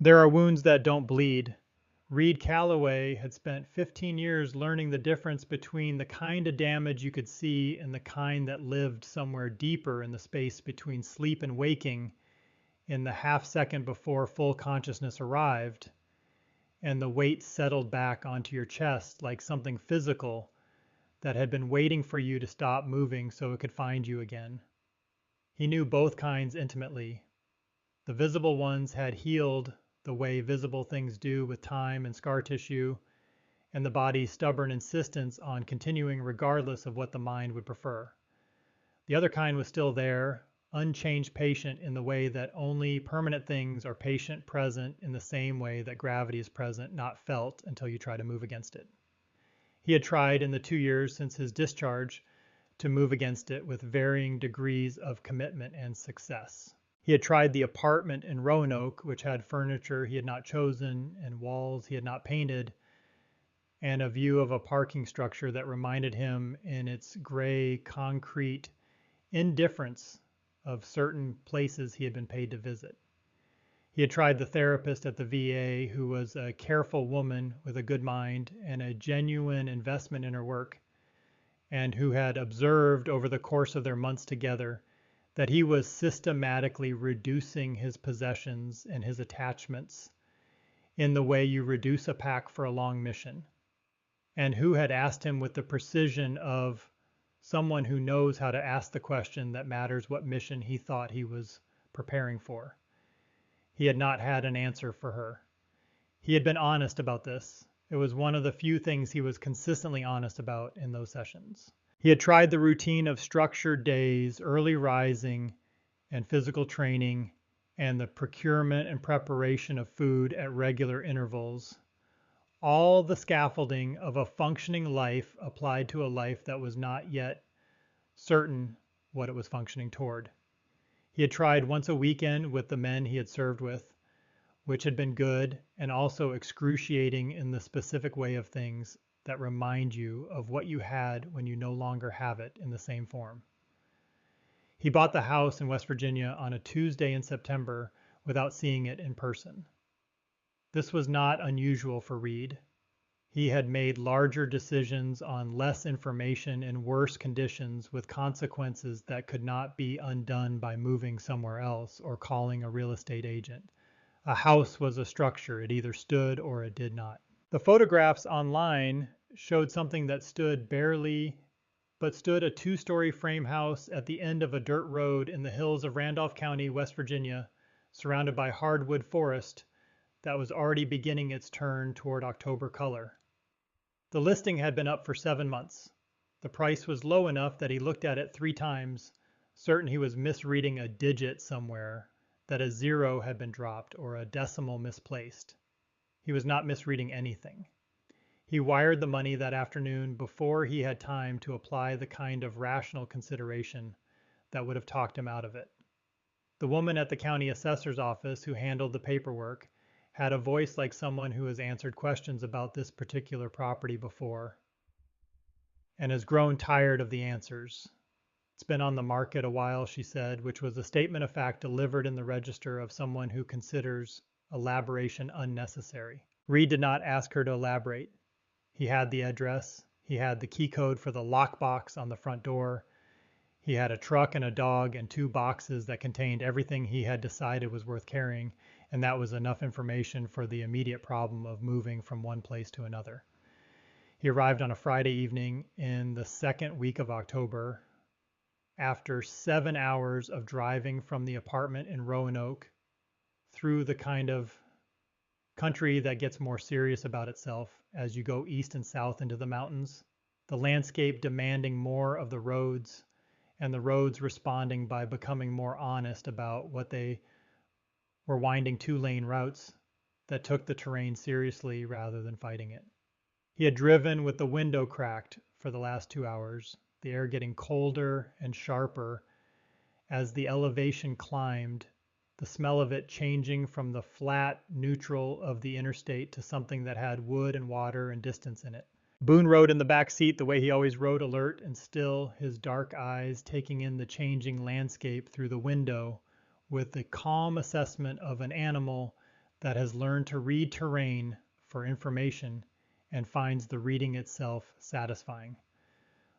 There are wounds that don't bleed. Reed Calloway had spent 15 years learning the difference between the kind of damage you could see and the kind that lived somewhere deeper in the space between sleep and waking in the half second before full consciousness arrived, and the weight settled back onto your chest like something physical that had been waiting for you to stop moving so it could find you again. He knew both kinds intimately. The visible ones had healed the way visible things do with time and scar tissue, and the body's stubborn insistence on continuing regardless of what the mind would prefer. The other kind was still there, unchanged patient in the way that only permanent things are patient present in the same way that gravity is present, not felt until you try to move against it. He had tried in the 2 years since his discharge to move against it with varying degrees of commitment and success. He had tried the apartment in Roanoke, which had furniture he had not chosen and walls he had not painted, and a view of a parking structure that reminded him in its gray concrete indifference of certain places he had been paid to visit. He had tried the therapist at the VA, who was a careful woman with a good mind and a genuine investment in her work, and who had observed over the course of their months together that he was systematically reducing his possessions and his attachments in the way you reduce a pack for a long mission, and who had asked him with the precision of someone who knows how to ask the question that matters what mission he thought he was preparing for. He had not had an answer for her. He had been honest about this. It was one of the few things he was consistently honest about in those sessions. He had tried the routine of structured days, early rising, and physical training, and the procurement and preparation of food at regular intervals. All the scaffolding of a functioning life applied to a life that was not yet certain what it was functioning toward. He had tried once a weekend with the men he had served with, which had been good and also excruciating in the specific way of things that remind you of what you had when you no longer have it in the same form. He bought the house in West Virginia on a Tuesday in September without seeing it in person. This was not unusual for Reed. He had made larger decisions on less information in worse conditions with consequences that could not be undone by moving somewhere else or calling a real estate agent. A house was a structure. It either stood or it did not. The photographs online showed something that stood barely, but stood a 2-story frame house at the end of a dirt road in the hills of Randolph County, West Virginia, surrounded by hardwood forest that was already beginning its turn toward October color. The listing had been up for 7 months. The price was low enough that he looked at it 3 times, certain he was misreading a digit somewhere, that a 0 had been dropped or a decimal misplaced. He was not misreading anything. He wired the money that afternoon before he had time to apply the kind of rational consideration that would have talked him out of it. The woman at the county assessor's office who handled the paperwork had a voice like someone who has answered questions about this particular property before and has grown tired of the answers. It's been on the market a while, she said, which was a statement of fact delivered in the register of someone who considers elaboration unnecessary. Reed did not ask her to elaborate. He had the address. He had the key code for the lockbox on the front door. He had a truck and a dog and 2 boxes that contained everything he had decided was worth carrying, and that was enough information for the immediate problem of moving from one place to another. He arrived on a Friday evening in the 2nd week of October, after 7 hours of driving from the apartment in Roanoke through the kind of country that gets more serious about itself as you go east and south into the mountains, the landscape demanding more of the roads, and the roads responding by becoming more honest about what they were, winding 2-lane routes that took the terrain seriously rather than fighting it. He had driven with the window cracked for the last 2 hours, the air getting colder and sharper as the elevation climbed, the smell of it changing from the flat neutral of the interstate to something that had wood and water and distance in it. Boone rode in the back seat the way he always rode, alert and still, his dark eyes taking in the changing landscape through the window with the calm assessment of an animal that has learned to read terrain for information and finds the reading itself satisfying.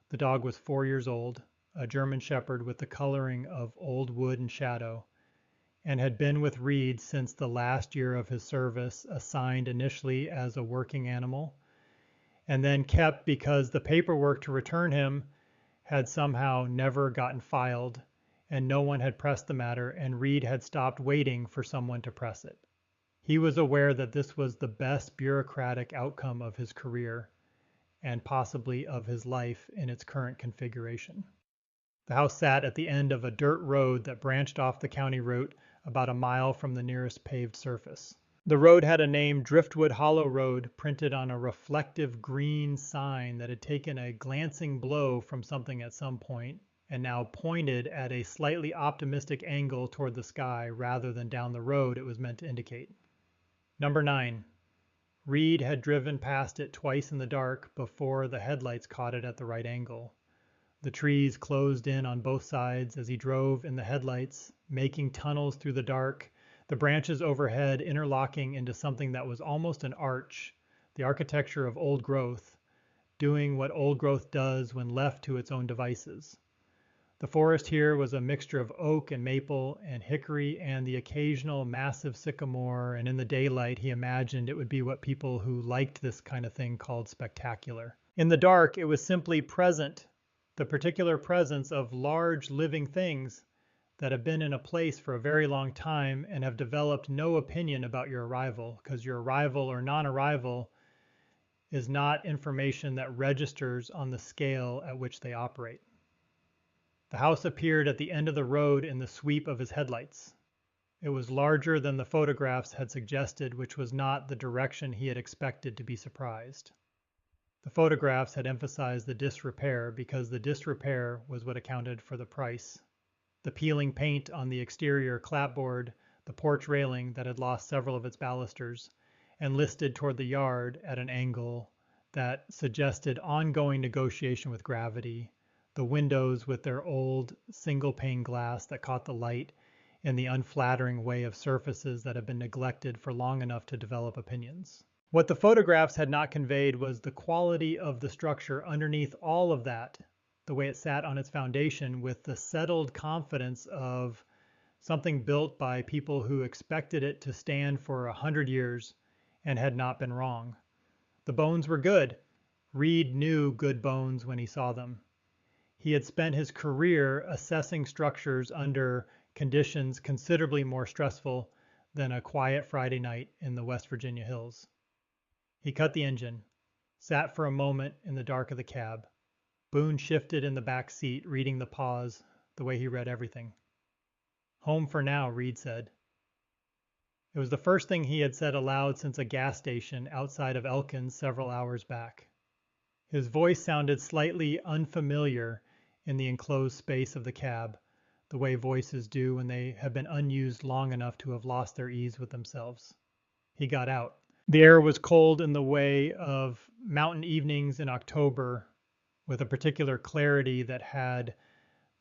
The dog was 4 years old, a German Shepherd with the coloring of old wood and shadow, and had been with Reed since the last year of his service, assigned initially as a working animal, and then kept because the paperwork to return him had somehow never gotten filed, and no one had pressed the matter, and Reed had stopped waiting for someone to press it. He was aware that this was the best bureaucratic outcome of his career, and possibly of his life in its current configuration. The house sat at the end of a dirt road that branched off the county route about a mile from the nearest paved surface. The road had a name, Driftwood Hollow Road, printed on a reflective green sign that had taken a glancing blow from something at some point and now pointed at a slightly optimistic angle toward the sky rather than down the road it was meant to indicate. Number 9. Reed had driven past it twice in the dark before the headlights caught it at the right angle. The trees closed in on both sides as he drove in the headlights, making tunnels through the dark, the branches overhead interlocking into something that was almost an arch, the architecture of old growth, doing what old growth does when left to its own devices. The forest here was a mixture of oak and maple and hickory and the occasional massive sycamore, and in the daylight he imagined it would be what people who liked this kind of thing called spectacular. In the dark it was simply present, the particular presence of large living things that have been in a place for a very long time and have developed no opinion about your arrival, because your arrival or non-arrival is not information that registers on the scale at which they operate. The house appeared at the end of the road in the sweep of his headlights. It was larger than the photographs had suggested, which was not the direction he had expected to be surprised. The photographs had emphasized the disrepair because the disrepair was what accounted for the price. The peeling paint on the exterior clapboard, the porch railing that had lost several of its balusters, and listed toward the yard at an angle that suggested ongoing negotiation with gravity, the windows with their old single-pane glass that caught the light in the unflattering way of surfaces that have been neglected for long enough to develop opinions. What the photographs had not conveyed was the quality of the structure underneath all of that, the way it sat on its foundation with the settled confidence of something built by people who expected it to stand for 100 years and had not been wrong. The bones were good. Reed knew good bones when he saw them. He had spent his career assessing structures under conditions considerably more stressful than a quiet Friday night in the West Virginia hills. He cut the engine, sat for a moment in the dark of the cab. Boone shifted in the back seat, reading the pause the way he read everything. "Home for now," Reed said. It was the first thing he had said aloud since a gas station outside of Elkins several hours back. His voice sounded slightly unfamiliar in the enclosed space of the cab, the way voices do when they have been unused long enough to have lost their ease with themselves. He got out. The air was cold in the way of mountain evenings in October, with a particular clarity that had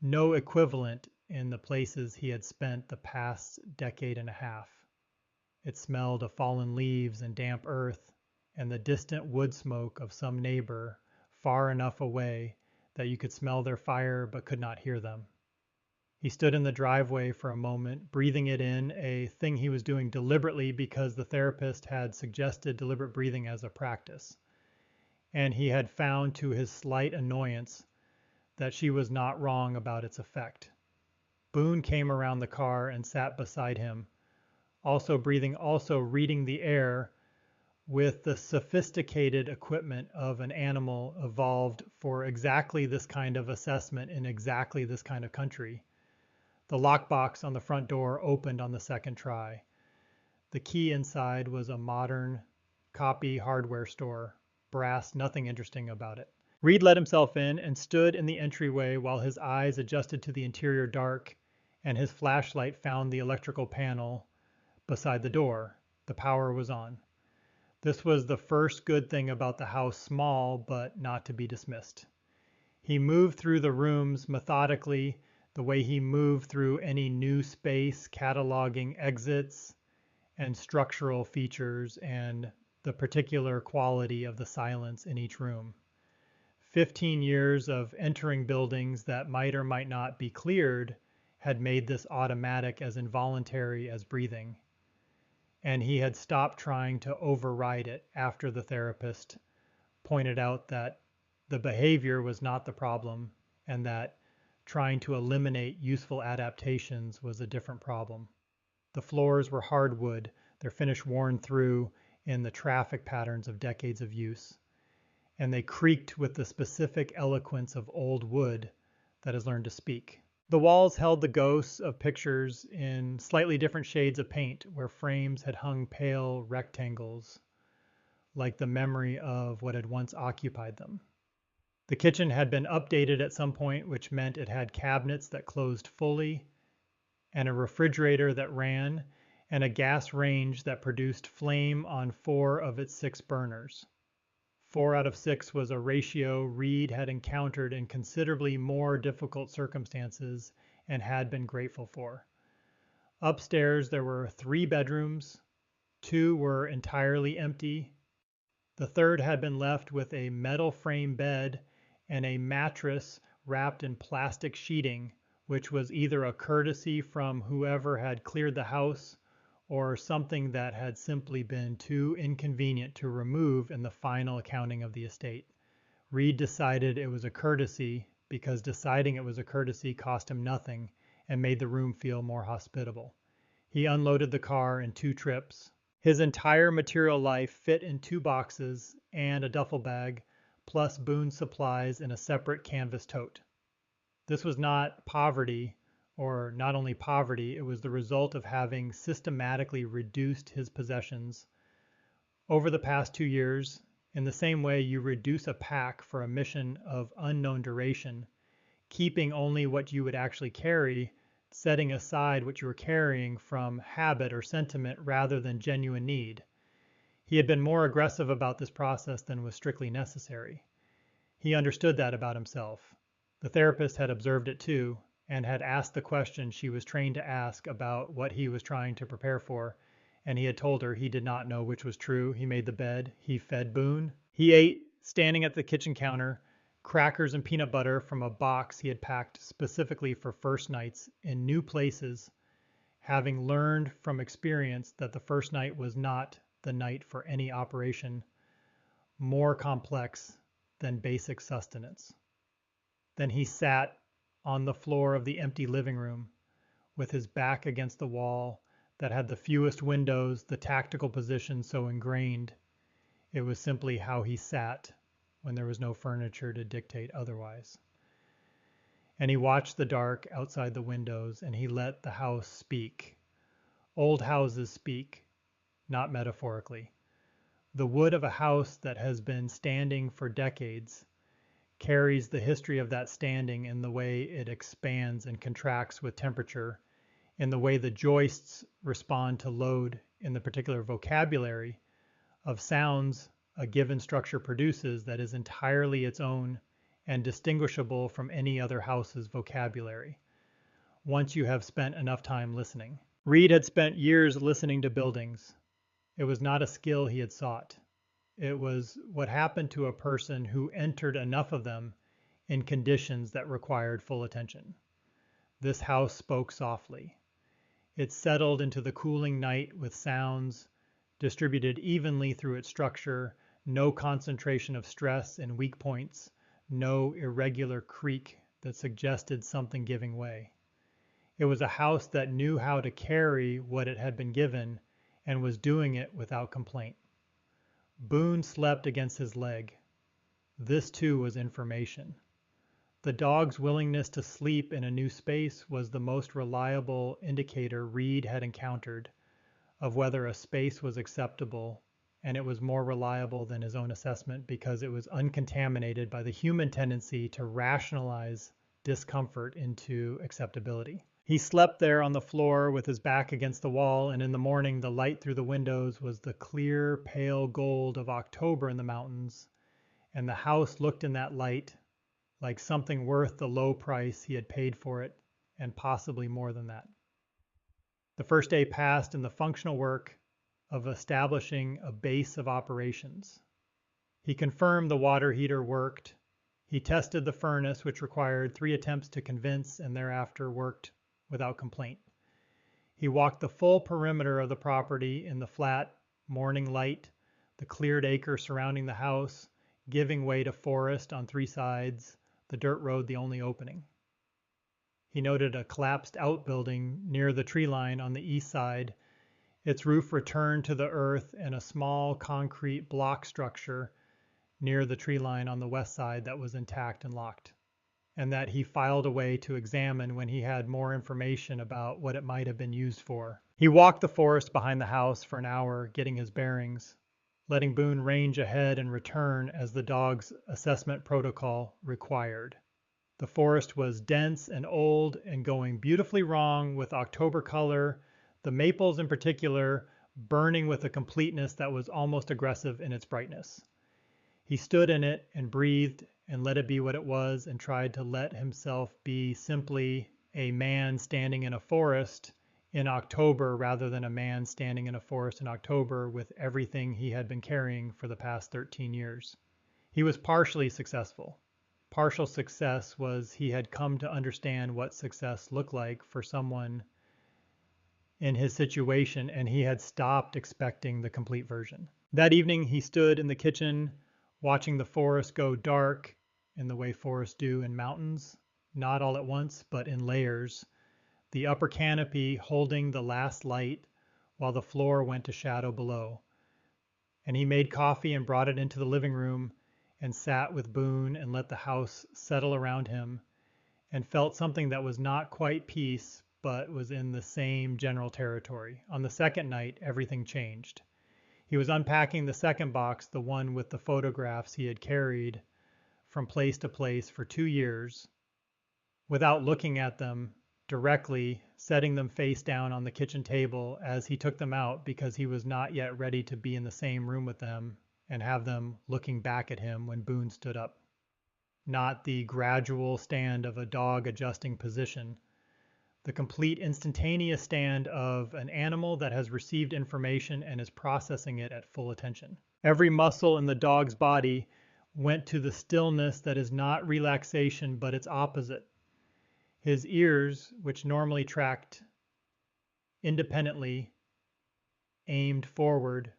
no equivalent in the places he had spent the past decade and a half. It smelled of fallen leaves and damp earth and the distant wood smoke of some neighbor far enough away that you could smell their fire but could not hear them. He stood in the driveway for a moment, breathing it in, a thing he was doing deliberately because the therapist had suggested deliberate breathing as a practice. And he had found to his slight annoyance that she was not wrong about its effect. Boone came around the car and sat beside him, also breathing, also reading the air with the sophisticated equipment of an animal evolved for exactly this kind of assessment in exactly this kind of country. The lockbox on the front door opened on the second try. The key inside was a modern copy hardware store. Brass, nothing interesting about it. Reed let himself in and stood in the entryway while his eyes adjusted to the interior dark and his flashlight found the electrical panel beside the door. The power was on. This was the first good thing about the house, small but not to be dismissed. He moved through the rooms methodically, the way he moved through any new space, cataloging exits and structural features and the particular quality of the silence in each room. 15 years of entering buildings that might or might not be cleared had made this automatic as involuntary as breathing. And he had stopped trying to override it after the therapist pointed out that the behavior was not the problem and that trying to eliminate useful adaptations was a different problem. The floors were hardwood, their finish worn through in the traffic patterns of decades of use, and they creaked with the specific eloquence of old wood that has learned to speak. The walls held the ghosts of pictures in slightly different shades of paint, where frames had hung pale rectangles, like the memory of what had once occupied them. The kitchen had been updated at some point, which meant it had cabinets that closed fully, and a refrigerator that ran, and a gas range that produced flame on 4 of its 6 burners. 4 out of 6 was a ratio Reed had encountered in considerably more difficult circumstances and had been grateful for. Upstairs, there were 3 bedrooms. 2 were entirely empty. The third had been left with a metal frame bed and a mattress wrapped in plastic sheeting, which was either a courtesy from whoever had cleared the house or something that had simply been too inconvenient to remove in the final accounting of the estate. Reed decided it was a courtesy because deciding it was a courtesy cost him nothing and made the room feel more hospitable. He unloaded the car in 2 trips. His entire material life fit in 2 boxes and a duffel bag, plus Boone's supplies in a separate canvas tote. This was not poverty, or not only poverty, it was the result of having systematically reduced his possessions over the past 2 years, in the same way you reduce a pack for a mission of unknown duration, keeping only what you would actually carry, setting aside what you were carrying from habit or sentiment rather than genuine need. He had been more aggressive about this process than was strictly necessary. He understood that about himself. The therapist had observed it too, and had asked the question she was trained to ask about what he was trying to prepare for, and he had told her he did not know which was true. He made the bed, he fed Boone. He ate, standing at the kitchen counter, crackers and peanut butter from a box he had packed specifically for first nights in new places, having learned from experience that the first night was not the night for any operation more complex than basic sustenance. Then he sat on the floor of the empty living room with his back against the wall that had the fewest windows, the tactical position so ingrained. It was simply how he sat when there was no furniture to dictate otherwise. And he watched the dark outside the windows, and he let the house speak. Old houses speak, not metaphorically. The wood of a house that has been standing for decades carries the history of that standing in the way it expands and contracts with temperature, in the way the joists respond to load, in the particular vocabulary of sounds a given structure produces that is entirely its own and distinguishable from any other house's vocabulary, once you have spent enough time listening. Reed had spent years listening to buildings. It was not a skill he had sought. It was what happened to a person who entered enough of them in conditions that required full attention. This house spoke softly. It settled into the cooling night with sounds distributed evenly through its structure, no concentration of stress in weak points, no irregular creak that suggested something giving way. It was a house that knew how to carry what it had been given and was doing it without complaint. Boone slept against his leg. This too was information. The dog's willingness to sleep in a new space was the most reliable indicator Reed had encountered of whether a space was acceptable, and it was more reliable than his own assessment because it was uncontaminated by the human tendency to rationalize discomfort into acceptability. He slept there on the floor with his back against the wall, and in the morning the light through the windows was the clear, pale gold of October in the mountains, and the house looked in that light like something worth the low price he had paid for it, and possibly more than that. The first day passed in the functional work of establishing a base of operations. He confirmed the water heater worked. He tested the furnace, which required 3 attempts to convince and thereafter worked without complaint. He walked the full perimeter of the property in the flat morning light, the cleared acre surrounding the house, giving way to forest on 3 sides, the dirt road the only opening. He noted a collapsed outbuilding near the tree line on the east side, its roof returned to the earth, and a small concrete block structure near the tree line on the west side that was intact and locked, and that he filed away to examine when he had more information about what it might have been used for. He walked the forest behind the house for an hour, getting his bearings, letting Boone range ahead and return as the dog's assessment protocol required. The forest was dense and old and going beautifully wrong with October color, the maples in particular burning with a completeness that was almost aggressive in its brightness. He stood in it and breathed and let it be what it was and tried to let himself be simply a man standing in a forest in October rather than a man standing in a forest in October with everything he had been carrying for the past 13 years. He was partially successful. Partial success was he had come to understand what success looked like for someone in his situation, and he had stopped expecting the complete version. That evening, he stood in the kitchen watching the forest go dark in the way forests do in mountains, not all at once, but in layers, the upper canopy holding the last light while the floor went to shadow below. And he made coffee and brought it into the living room and sat with Boone and let the house settle around him and felt something that was not quite peace, but was in the same general territory. On the second night, everything changed. He was unpacking the second box, the one with the photographs he had carried from place to place for 2 years, without looking at them directly, setting them face down on the kitchen table as he took them out because he was not yet ready to be in the same room with them and have them looking back at him when Boone stood up. Not the gradual stand of a dog adjusting position, the complete instantaneous stand of an animal that has received information and is processing it at full attention. Every muscle in the dog's body went to the stillness that is not relaxation but its opposite. His ears, which normally tracked independently, aimed forward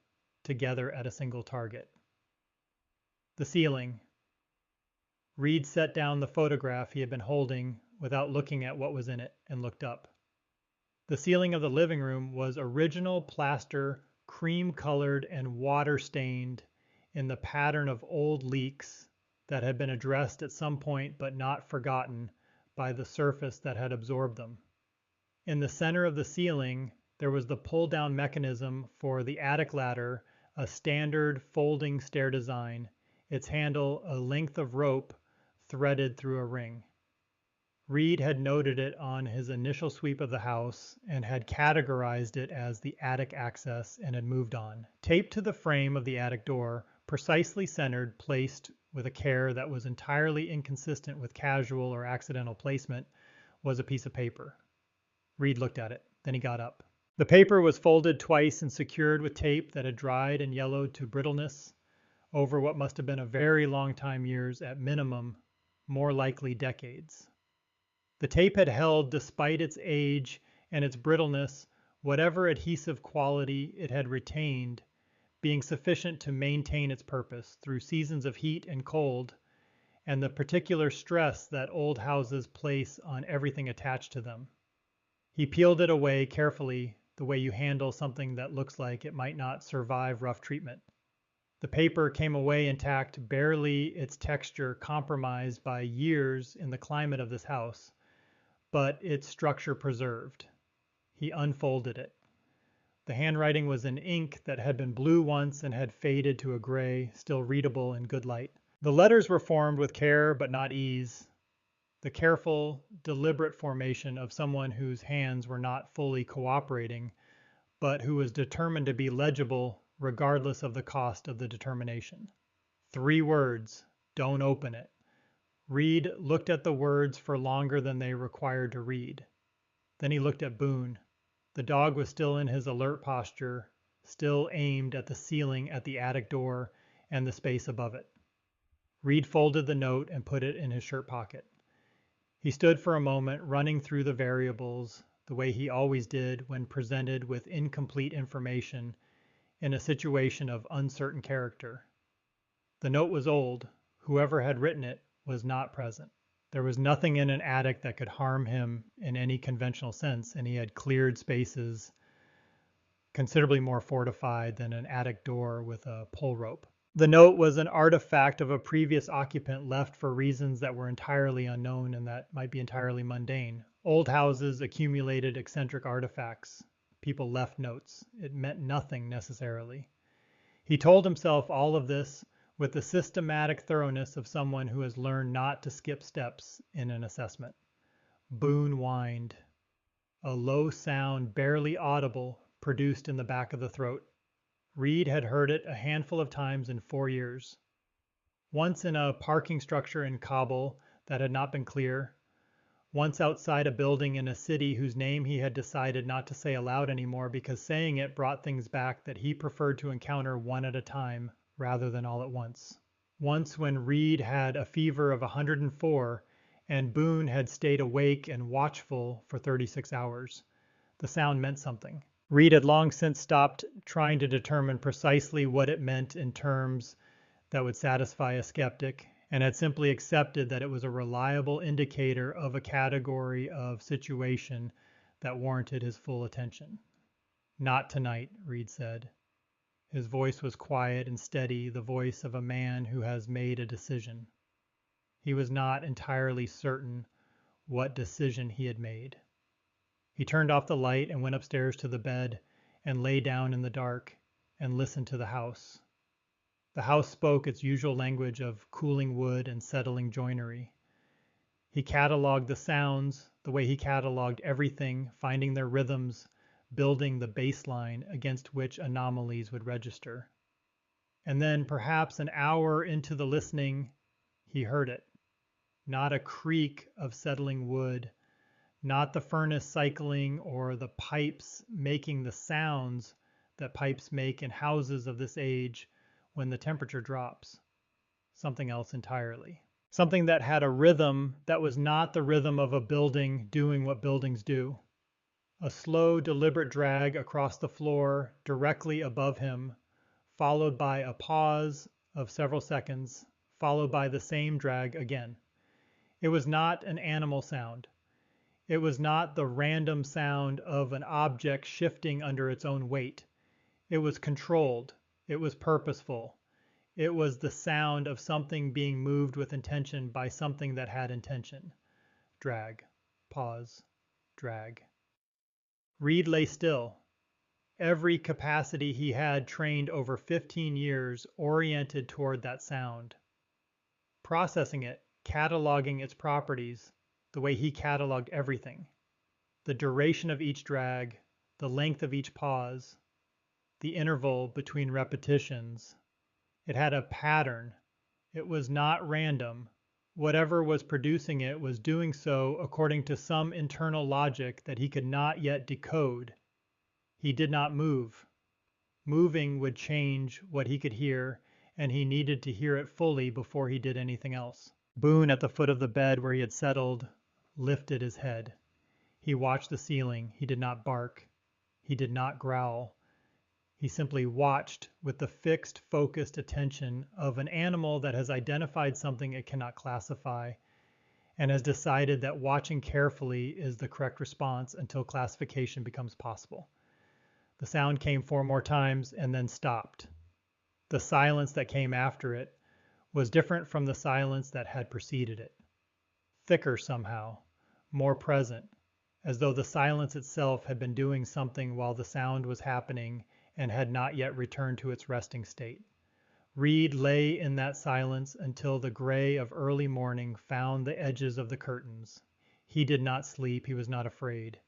together at a single target. The ceiling. Reed set down the photograph he had been holding without looking at what was in it and looked up. The ceiling of the living room was original plaster, cream-colored and water-stained in the pattern of old leaks that had been addressed at some point but not forgotten by the surface that had absorbed them. In the center of the ceiling, there was the pull-down mechanism for the attic ladder, a standard folding stair design, its handle a length of rope threaded through a ring. Reed had noted it on his initial sweep of the house and had categorized it as the attic access and had moved on. Taped to the frame of the attic door, precisely centered, placed with a care that was entirely inconsistent with casual or accidental placement, was a piece of paper. Reed looked at it, then he got up. The paper was folded twice and secured with tape that had dried and yellowed to brittleness over what must have been a very long time, years at minimum, more likely decades. The tape had held, despite its age and its brittleness, whatever adhesive quality it had retained, being sufficient to maintain its purpose through seasons of heat and cold, and the particular stress that old houses place on everything attached to them. He peeled it away carefully, the way you handle something that looks like it might not survive rough treatment. The paper came away intact, barely its texture compromised by years in the climate of this house, but its structure preserved. He unfolded it. The handwriting was in ink that had been blue once and had faded to a gray, still readable in good light. The letters were formed with care but not ease, the careful, deliberate formation of someone whose hands were not fully cooperating, but who was determined to be legible regardless of the cost of the determination. 3 words, "Don't open it." Reed looked at the words for longer than they required to read. Then he looked at Boone. The dog was still in his alert posture, still aimed at the ceiling at the attic door and the space above it. Reed folded the note and put it in his shirt pocket. He stood for a moment, running through the variables the way he always did when presented with incomplete information in a situation of uncertain character. The note was old. Whoever had written it was not present. There was nothing in an attic that could harm him in any conventional sense, and he had cleared spaces considerably more fortified than an attic door with a pull rope. The note was an artifact of a previous occupant left for reasons that were entirely unknown and that might be entirely mundane. Old houses accumulated eccentric artifacts. People left notes. It meant nothing necessarily. He told himself all of this with the systematic thoroughness of someone who has learned not to skip steps in an assessment. Boone whined. A low sound, barely audible, produced in the back of the throat. Reed had heard it a handful of times in 4 years. Once in a parking structure in Kabul that had not been clear. Once outside a building in a city whose name he had decided not to say aloud anymore because saying it brought things back that he preferred to encounter one at a time rather than all at once. Once when Reed had a fever of 104 and Boone had stayed awake and watchful for 36 hours. The sound meant something. Reed had long since stopped trying to determine precisely what it meant in terms that would satisfy a skeptic, and had simply accepted that it was a reliable indicator of a category of situation that warranted his full attention. Not tonight, Reed said. His voice was quiet and steady, the voice of a man who has made a decision. He was not entirely certain what decision he had made. He turned off the light and went upstairs to the bed and lay down in the dark and listened to the house. The house spoke its usual language of cooling wood and settling joinery. He cataloged the sounds the way he cataloged everything, finding their rhythms, building the baseline against which anomalies would register. And then, perhaps an hour into the listening, he heard it. Not a creak of settling wood, not the furnace cycling or the pipes making the sounds that pipes make in houses of this age when the temperature drops. Something else entirely. Something that had a rhythm that was not the rhythm of a building doing what buildings do. A slow, deliberate drag across the floor directly above him, followed by a pause of several seconds, followed by the same drag again. It was not an animal sound. It was not the random sound of an object shifting under its own weight. It was controlled. It was purposeful. It was the sound of something being moved with intention by something that had intention. Drag. Pause. Drag. Reed lay still. Every capacity he had trained over 15 years oriented toward that sound. Processing it, cataloging its properties, the way he cataloged everything. The duration of each drag, the length of each pause, the interval between repetitions. It had a pattern. It was not random. Whatever was producing it was doing so according to some internal logic that he could not yet decode. He did not move. Moving would change what he could hear, and he needed to hear it fully before he did anything else. Boone, at the foot of the bed where he had settled, lifted his head. He watched the ceiling. He did not bark. He did not growl. He simply watched with the fixed, focused attention of an animal that has identified something it cannot classify and has decided that watching carefully is the correct response until classification becomes possible. The sound came 4 more times and then stopped. The silence that came after it was different from the silence that had preceded it. Thicker somehow, more present, as though the silence itself had been doing something while the sound was happening and had not yet returned to its resting state. Reed lay in that silence until the gray of early morning found the edges of the curtains. He did not sleep. He was not afraid.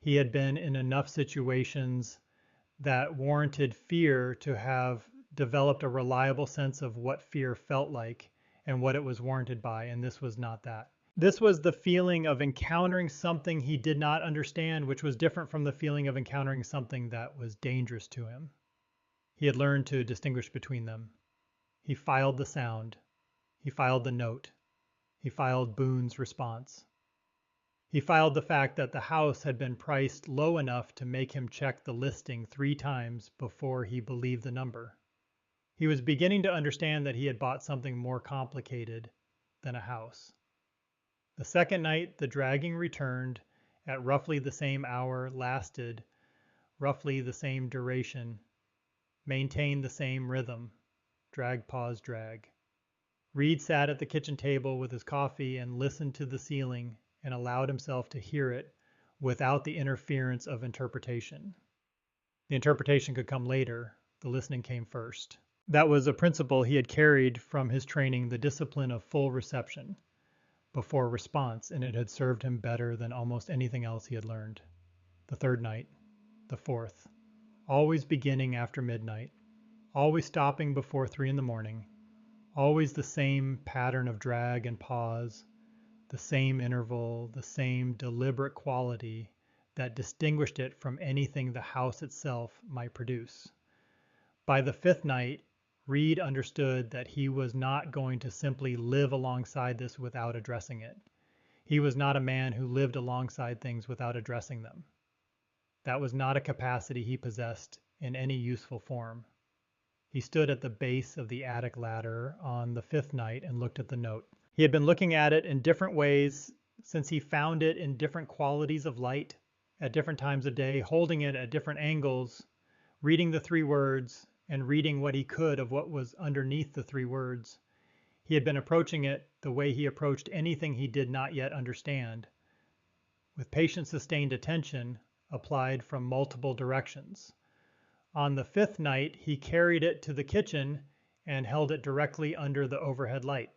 He had been in enough situations that warranted fear to have developed a reliable sense of what fear felt like and what it was warranted by, and this was not that. This was the feeling of encountering something he did not understand, which was different from the feeling of encountering something that was dangerous to him. He had learned to distinguish between them. He filed the sound. He filed the note. He filed Boone's response. He filed the fact that the house had been priced low enough to make him check the listing 3 times before he believed the number. He was beginning to understand that he had bought something more complicated than a house. The second night, the dragging returned at roughly the same hour, lasted roughly the same duration, maintained the same rhythm. Drag, pause, drag. Reed sat at the kitchen table with his coffee and listened to the ceiling and allowed himself to hear it without the interference of interpretation. The interpretation could come later. The listening came first. That was a principle he had carried from his training, the discipline of full reception before response, and it had served him better than almost anything else he had learned. The third night, the fourth, always beginning after midnight, always stopping before 3 in the morning, always the same pattern of drag and pause, the same interval, the same deliberate quality that distinguished it from anything the house itself might produce. By the 5th night, Reed understood that he was not going to simply live alongside this without addressing it. He was not a man who lived alongside things without addressing them. That was not a capacity he possessed in any useful form. He stood at the base of the attic ladder on the 5th night and looked at the note. He had been looking at it in different ways since he found it in different qualities of light at different times of day, holding it at different angles, reading the 3 words, and reading what he could of what was underneath the 3 words. He had been approaching it the way he approached anything he did not yet understand, with patient sustained attention applied from multiple directions. On the 5th night, he carried it to the kitchen and held it directly under the overhead light.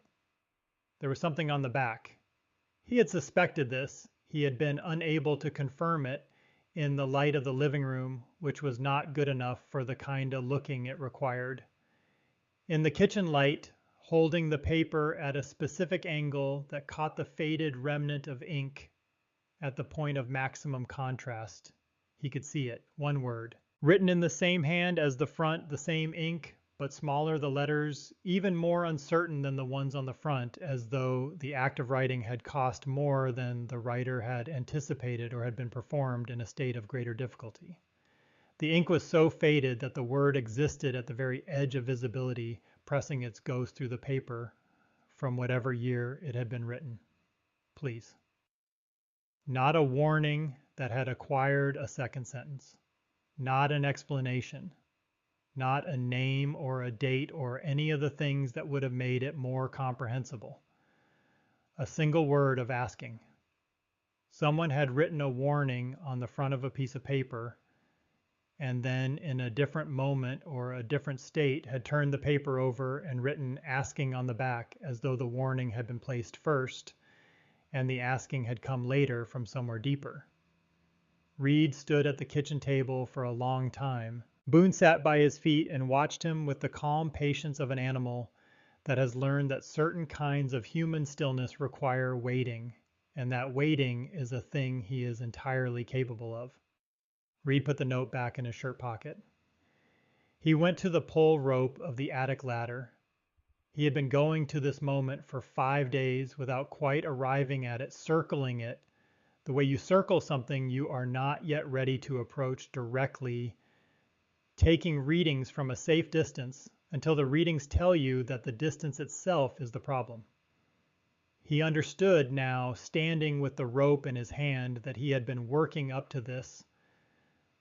There was something on the back. He had suspected this. He had been unable to confirm it in the light of the living room, which was not good enough for the kind of looking it required. In the kitchen light, holding the paper at a specific angle that caught the faded remnant of ink at the point of maximum contrast, he could see it, 1 word. Written in the same hand as the front, the same ink, but smaller the letters, even more uncertain than the ones on the front, as though the act of writing had cost more than the writer had anticipated or had been performed in a state of greater difficulty. The ink was so faded that the word existed at the very edge of visibility, pressing its ghost through the paper from whatever year it had been written. Please. Not a warning that had acquired a second sentence. Not an explanation. Not a name or a date or any of the things that would have made it more comprehensible. A single word of asking. Someone had written a warning on the front of a piece of paper, and then in a different moment or a different state had turned the paper over and written asking on the back, as though the warning had been placed first and the asking had come later from somewhere deeper. Reed stood at the kitchen table for a long time. Boone sat by his feet and watched him with the calm patience of an animal that has learned that certain kinds of human stillness require waiting, and that waiting is a thing he is entirely capable of. Reed put the note back in his shirt pocket. He went to the pull rope of the attic ladder. He had been going to this moment for 5 days without quite arriving at it, circling it. The way you circle something you are not yet ready to approach directly, taking readings from a safe distance until the readings tell you that the distance itself is the problem. He understood now, standing with the rope in his hand, that he had been working up to this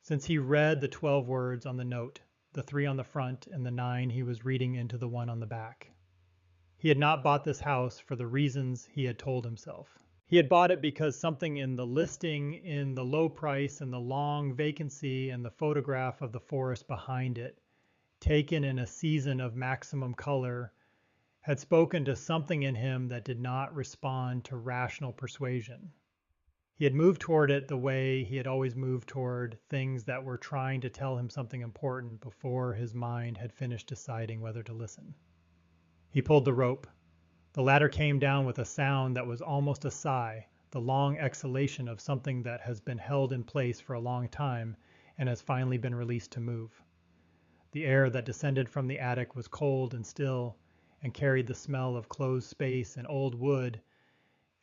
since he read the 12 words on the note, the 3 on the front and the 9 he was reading into the 1 on the back. He had not bought this house for the reasons he had told himself. He had bought it because something in the listing, in the low price and the long vacancy and the photograph of the forest behind it, taken in a season of maximum color, had spoken to something in him that did not respond to rational persuasion. He had moved toward it the way he had always moved toward things that were trying to tell him something important before his mind had finished deciding whether to listen. He pulled the rope. The ladder came down with a sound that was almost a sigh, the long exhalation of something that has been held in place for a long time and has finally been released to move. The air that descended from the attic was cold and still and carried the smell of closed space and old wood,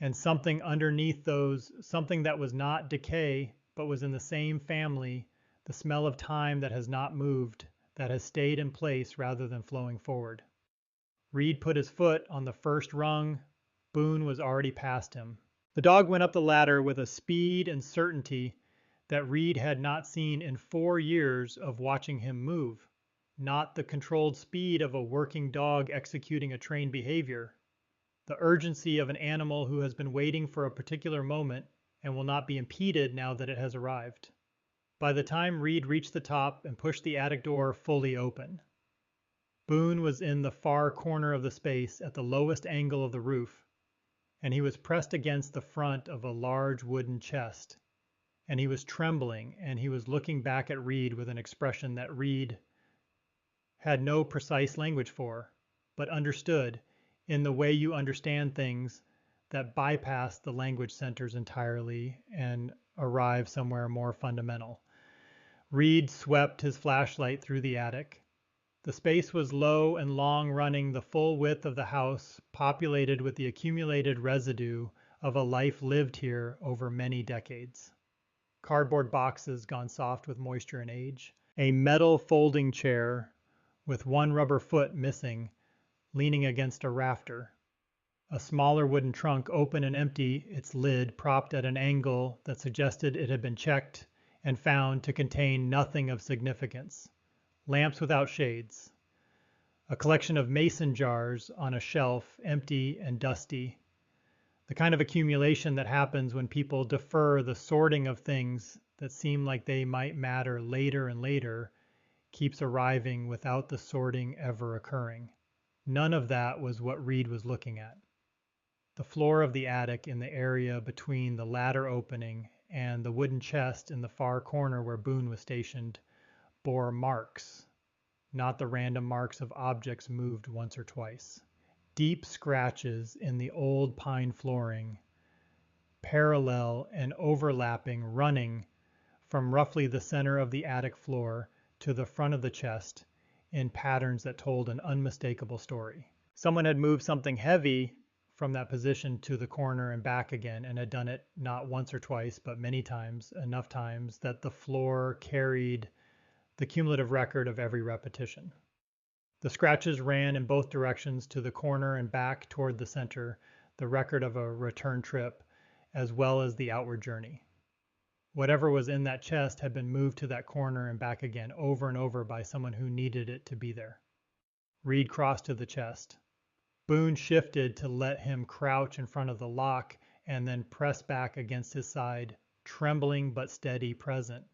and something underneath those, something that was not decay, but was in the same family, the smell of time that has not moved, that has stayed in place rather than flowing forward. Reed put his foot on the first rung. Boone was already past him. The dog went up the ladder with a speed and certainty that Reed had not seen in 4 years of watching him move. Not the controlled speed of a working dog executing a trained behavior. The urgency of an animal who has been waiting for a particular moment and will not be impeded now that it has arrived. By the time Reed reached the top and pushed the attic door fully open, Boone was in the far corner of the space at the lowest angle of the roof, and he was pressed against the front of a large wooden chest, and he was trembling, and he was looking back at Reed with an expression that Reed had no precise language for, but understood in the way you understand things that bypass the language centers entirely and arrive somewhere more fundamental. Reed swept his flashlight through the attic. The space was low and long, running the full width of the house, populated with the accumulated residue of a life lived here over many decades. Cardboard boxes gone soft with moisture and age. A metal folding chair with one rubber foot missing, leaning against a rafter. A smaller wooden trunk, open and empty, its lid propped at an angle that suggested it had been checked and found to contain nothing of significance. Lamps without shades. A collection of mason jars on a shelf, empty and dusty. The kind of accumulation that happens when people defer the sorting of things that seem like they might matter later and later keeps arriving without the sorting ever occurring. None of that was what Reed was looking at. The floor of the attic in the area between the ladder opening and the wooden chest in the far corner where Boone was stationed bore marks, not the random marks of objects moved once or twice. Deep scratches in the old pine flooring, parallel and overlapping, running from roughly the center of the attic floor to the front of the chest in patterns that told an unmistakable story. Someone had moved something heavy from that position to the corner and back again, and had done it not once or twice, but many times, enough times that the floor carried the cumulative record of every repetition. The scratches ran in both directions to the corner and back toward the center, the record of a return trip, as well as the outward journey. Whatever was in that chest had been moved to that corner and back again over and over by someone who needed it to be there. Reed crossed to the chest. Boone shifted to let him crouch in front of the lock and then press back against his side, trembling but steady, present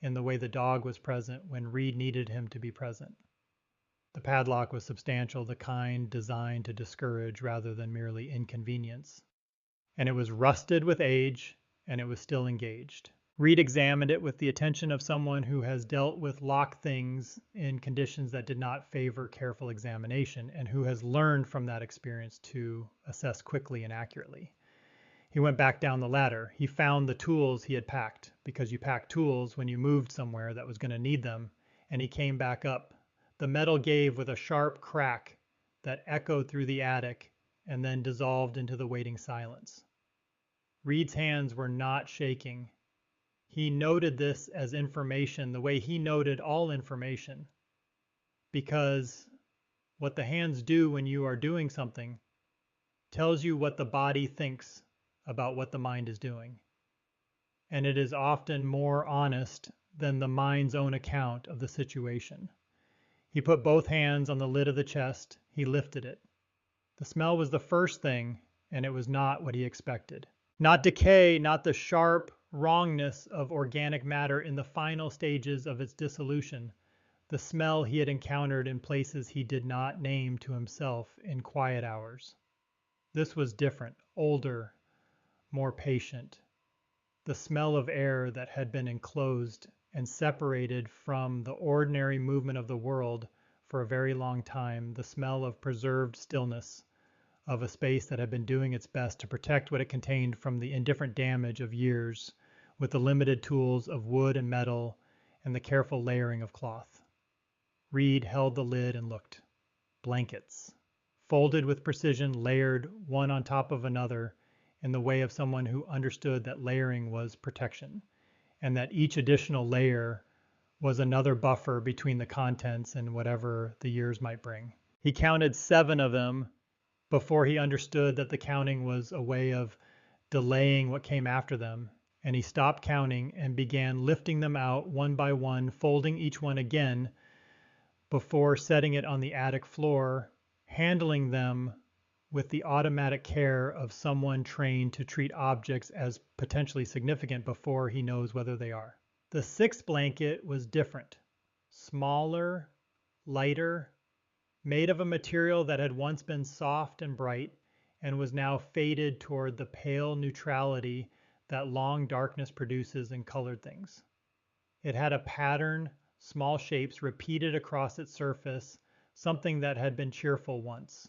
in the way the dog was present when Reed needed him to be present. The padlock was substantial, the kind designed to discourage rather than merely inconvenience. And it was rusted with age, and it was still engaged. Reed examined it with the attention of someone who has dealt with lock things in conditions that did not favor careful examination, and who has learned from that experience to assess quickly and accurately. He went back down the ladder. He found the tools he had packed, because you pack tools when you moved somewhere that was going to need them, and he came back up. The metal gave with a sharp crack that echoed through the attic and then dissolved into the waiting silence. Reed's hands were not shaking. He noted this as information the way he noted all information, because what the hands do when you are doing something tells you what the body thinks about what the mind is doing. And it is often more honest than the mind's own account of the situation. He put both hands on the lid of the chest. He lifted it. The smell was the first thing, and it was not what he expected. Not decay, not the sharp wrongness of organic matter in the final stages of its dissolution, the smell he had encountered in places he did not name to himself in quiet hours. This was different, older, more patient. The smell of air that had been enclosed and separated from the ordinary movement of the world for a very long time, the smell of preserved stillness, of a space that had been doing its best to protect what it contained from the indifferent damage of years with the limited tools of wood and metal and the careful layering of cloth. Reed held the lid and looked. Blankets. Folded with precision, layered one on top of another in the way of someone who understood that layering was protection, and that each additional layer was another buffer between the contents and whatever the years might bring. He counted 7 of them before he understood that the counting was a way of delaying what came after them, and he stopped counting and began lifting them out one by one, folding each one again before setting it on the attic floor, handling them with the automatic care of someone trained to treat objects as potentially significant before he knows whether they are. The 6th blanket was different, smaller, lighter, made of a material that had once been soft and bright and was now faded toward the pale neutrality that long darkness produces in colored things. It had a pattern, small shapes repeated across its surface, something that had been cheerful once.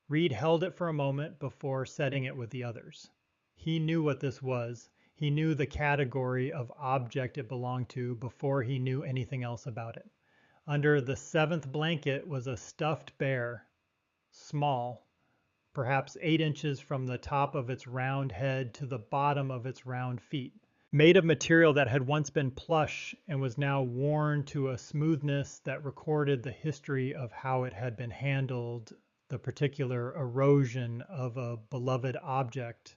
Reed held it for a moment before setting it with the others. He knew what this was. He knew the category of object it belonged to before he knew anything else about it. Under the 7th blanket was a stuffed bear, small, perhaps 8 inches from the top of its round head to the bottom of its round feet, made of material that had once been plush and was now worn to a smoothness that recorded the history of how it had been handled, the particular erosion of a beloved object,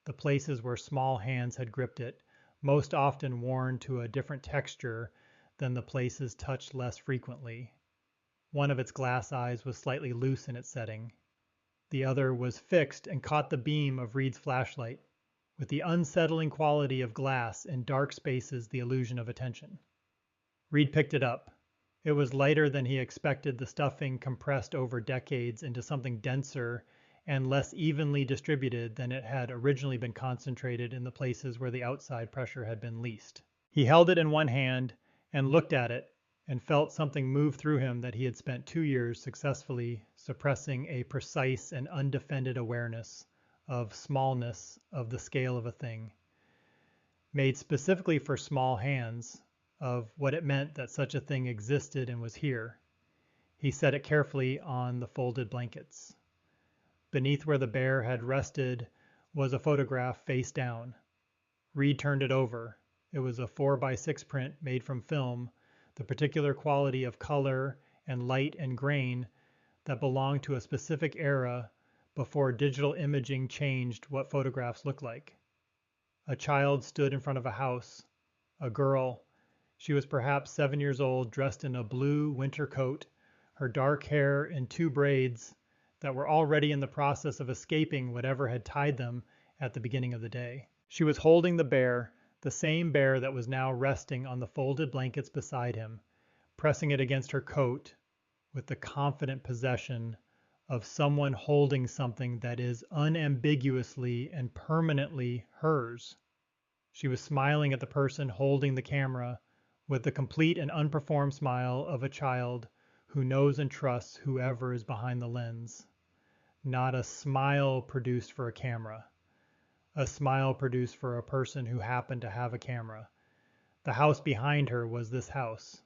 the places where small hands had gripped it, most often worn to a different texture than the places touched less frequently. One of its glass eyes was slightly loose in its setting. The other was fixed and caught the beam of Reed's flashlight, with the unsettling quality of glass in dark spaces the illusion of attention. Reed picked it up. It was lighter than he expected, the stuffing compressed over decades into something denser and less evenly distributed than it had originally been concentrated in the places where the outside pressure had been least. He held it in one hand and looked at it and felt something move through him that he had spent 2 years successfully suppressing, a precise and undefended awareness of smallness of the scale of a thing, made specifically for small hands, of what it meant that such a thing existed and was here. He set it carefully on the folded blankets. Beneath where the bear had rested was a photograph face down. Reed turned it over. It was a 4x6 print made from film, the particular quality of color and light and grain that belonged to a specific era before digital imaging changed what photographs looked like. A child stood in front of a house, a girl. She was perhaps 7 years old, dressed in a blue winter coat, her dark hair in 2 braids that were already in the process of escaping whatever had tied them at the beginning of the day. She was holding the bear, the same bear that was now resting on the folded blankets beside him, pressing it against her coat with the confident possession of someone holding something that is unambiguously and permanently hers. She was smiling at the person holding the camera with the complete and unperformed smile of a child who knows and trusts whoever is behind the lens. Not a smile produced for a camera. A smile produced for a person who happened to have a camera. The house behind her was this house.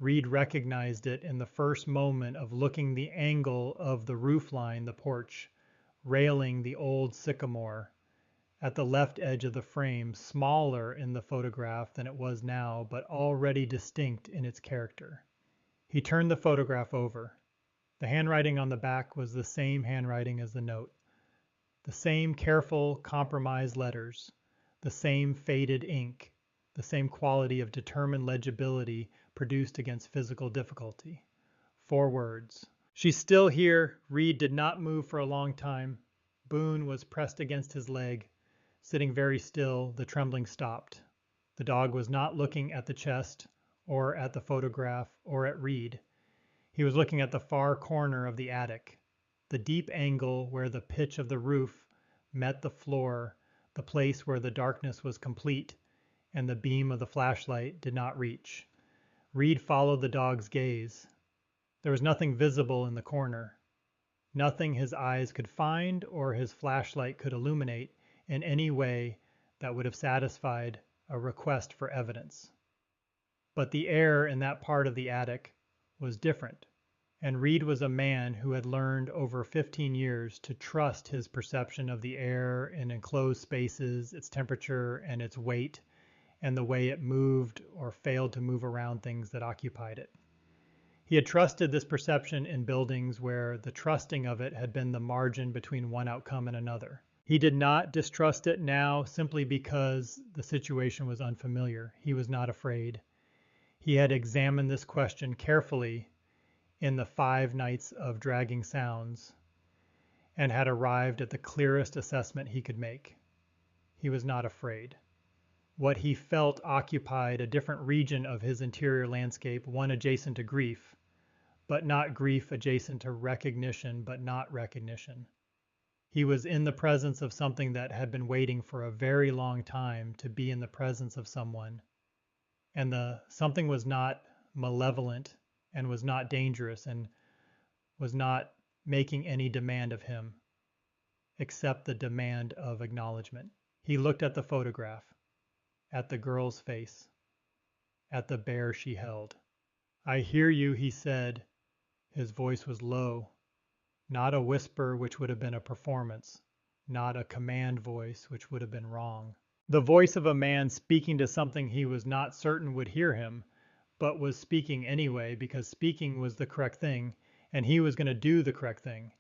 Reed recognized it in the first moment of looking the angle of the roof line, the porch, railing the old sycamore, at the left edge of the frame, smaller in the photograph than it was now, but already distinct in its character. He turned the photograph over. The handwriting on the back was the same handwriting as the note. The same careful, compromised letters, the same faded ink, the same quality of determined legibility produced against physical difficulty. 4 words. She's still here. Reed did not move for a long time. Boone was pressed against his leg. Sitting very still, the trembling stopped. The dog was not looking at the chest, or at the photograph, or at Reed. He was looking at the far corner of the attic, the deep angle where the pitch of the roof met the floor, the place where the darkness was complete and the beam of the flashlight did not reach. Reed followed the dog's gaze. There was nothing visible in the corner, nothing his eyes could find or his flashlight could illuminate in any way that would have satisfied a request for evidence. But the air in that part of the attic, was different, and Reed was a man who had learned over 15 years to trust his perception of the air in enclosed spaces, its temperature and its weight, and the way it moved or failed to move around things that occupied it. He had trusted this perception in buildings where the trusting of it had been the margin between one outcome and another. He did not distrust it now simply because the situation was unfamiliar. He was not afraid. He had examined this question carefully in the 5 nights of dragging sounds and had arrived at the clearest assessment he could make. He was not afraid. What he felt occupied a different region of his interior landscape, one adjacent to grief, but not grief adjacent to recognition, but not recognition. He was in the presence of something that had been waiting for a very long time to be in the presence of someone. And the something was not malevolent and was not dangerous and was not making any demand of him, except the demand of acknowledgement. He looked at the photograph, at the girl's face, at the bear she held. "I hear you," he said. His voice was low, not a whisper which would have been a performance, not a command voice which would have been wrong. The voice of a man speaking to something he was not certain would hear him, but was speaking anyway because speaking was the correct thing, and he was going to do the correct thing.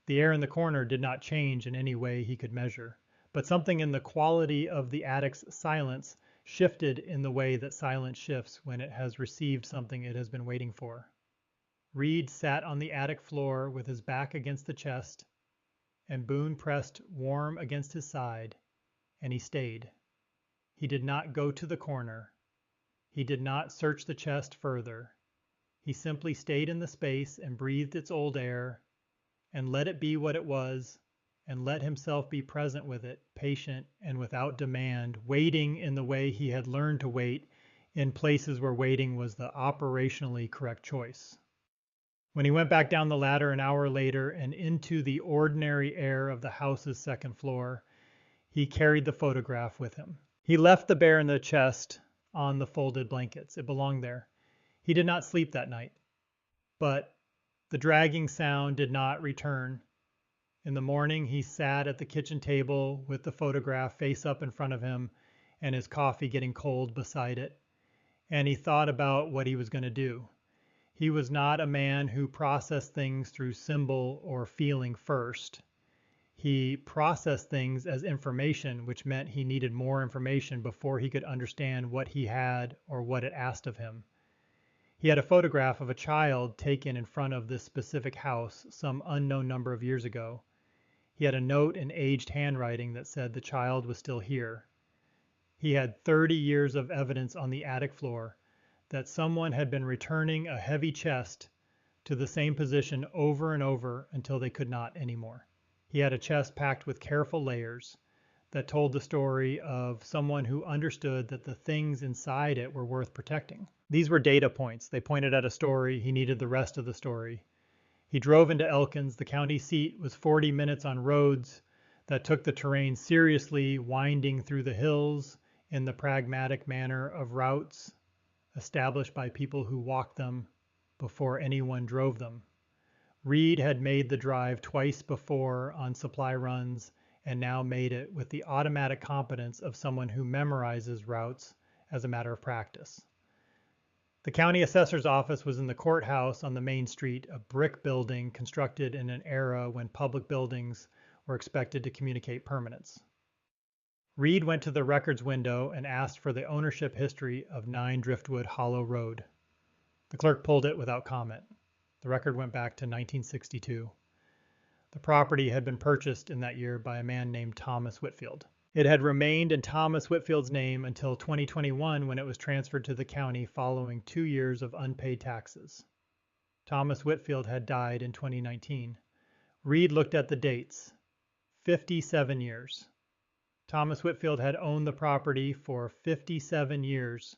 The air in the corner did not change in any way he could measure, but something in the quality of the attic's silence shifted in the way that silence shifts when it has received something it has been waiting for. Reed sat on the attic floor with his back against the chest, and Boone pressed warm against his side, and he stayed. He did not go to the corner. He did not search the chest further. He simply stayed in the space and breathed its old air, and let it be what it was, and let himself be present with it, patient and without demand, waiting in the way he had learned to wait in places where waiting was the operationally correct choice. When he went back down the ladder an hour later and into the ordinary air of the house's second floor, he carried the photograph with him. He left the bear in the chest on the folded blankets. It belonged there. He did not sleep that night, but the dragging sound did not return. In the morning, he sat at the kitchen table with the photograph face up in front of him and his coffee getting cold beside it, and he thought about what he was going to do. He was not a man who processed things through symbol or feeling first. He processed things as information, which meant he needed more information before he could understand what he had or what it asked of him. He had a photograph of a child taken in front of this specific house some unknown number of years ago. He had a note in aged handwriting that said the child was still here. He had 30 years of evidence on the attic floor that someone had been returning a heavy chest to the same position over and over until they could not anymore. He had a chest packed with careful layers that told the story of someone who understood that the things inside it were worth protecting. These were data points. They pointed at a story. He needed the rest of the story. He drove into Elkins. The county seat was 40 minutes on roads that took the terrain seriously, winding through the hills in the pragmatic manner of routes established by people who walked them before anyone drove them. Reed had made the drive twice before on supply runs and now made it with the automatic competence of someone who memorizes routes as a matter of practice. The county assessor's office was in the courthouse on the main street, a brick building constructed in an era when public buildings were expected to communicate permanence. Reed went to the records window and asked for the ownership history of 9 Driftwood Hollow Road. The clerk pulled it without comment. The record went back to 1962. The property had been purchased in that year by a man named Thomas Whitfield. It had remained in Thomas Whitfield's name until 2021 when it was transferred to the county following 2 years of unpaid taxes. Thomas Whitfield had died in 2019. Reed looked at the dates. 57 years. Thomas Whitfield had owned the property for 57 years,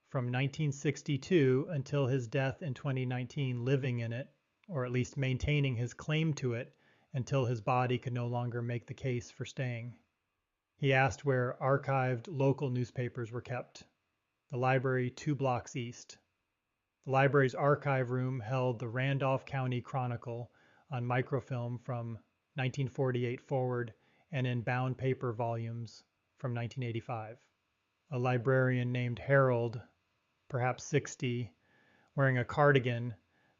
from 1962 until his death in 2019, living in it, or at least maintaining his claim to it until his body could no longer make the case for staying. He asked where archived local newspapers were kept. The library 2 blocks east. The library's archive room held the Randolph County Chronicle on microfilm from 1948 forward and in bound paper volumes from 1985. A librarian named Harold, perhaps 60, wearing a cardigan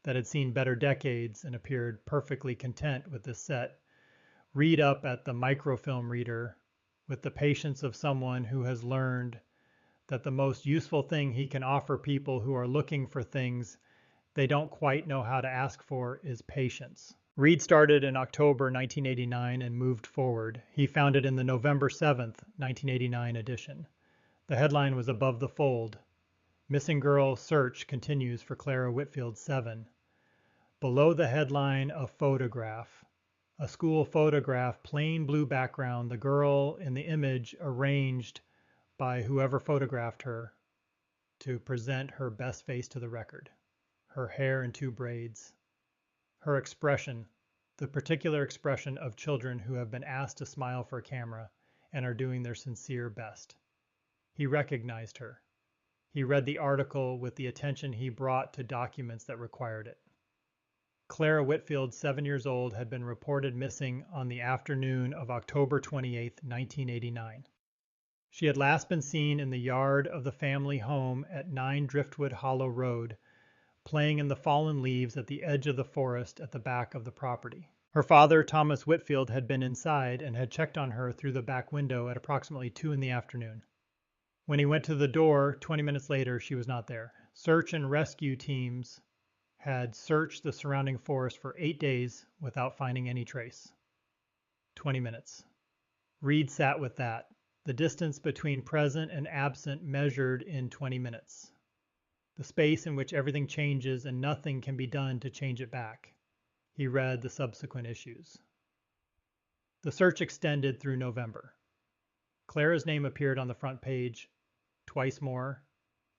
that had seen better decades and appeared perfectly content with this set, read up at the microfilm reader with the patience of someone who has learned that the most useful thing he can offer people who are looking for things they don't quite know how to ask for is patience. Reed started in October 1989 and moved forward. He found it in the November 7th, 1989 edition. The headline was above the fold. Missing Girl Search Continues for Clara Whitfield 7. Below the headline, a photograph. A school photograph, plain blue background, the girl in the image arranged by whoever photographed her to present her best face to the record. Her hair in 2 braids. Her expression, the particular expression of children who have been asked to smile for a camera and are doing their sincere best. He recognized her. He read the article with the attention he brought to documents that required it. Clara Whitfield, 7 years old, had been reported missing on the afternoon of October 28, 1989. She had last been seen in the yard of the family home at 9 Driftwood Hollow Road, playing in the fallen leaves at the edge of the forest at the back of the property. Her father, Thomas Whitfield, had been inside and had checked on her through the back window at approximately 2 in the afternoon. When he went to the door 20 minutes later, she was not there. Search and rescue teams had searched the surrounding forest for 8 days without finding any trace. 20 minutes. Reed sat with that, the distance between present and absent measured in 20 minutes. The space in which everything changes and nothing can be done to change it back. He read the subsequent issues. The search extended through November. Clara's name appeared on the front page twice more,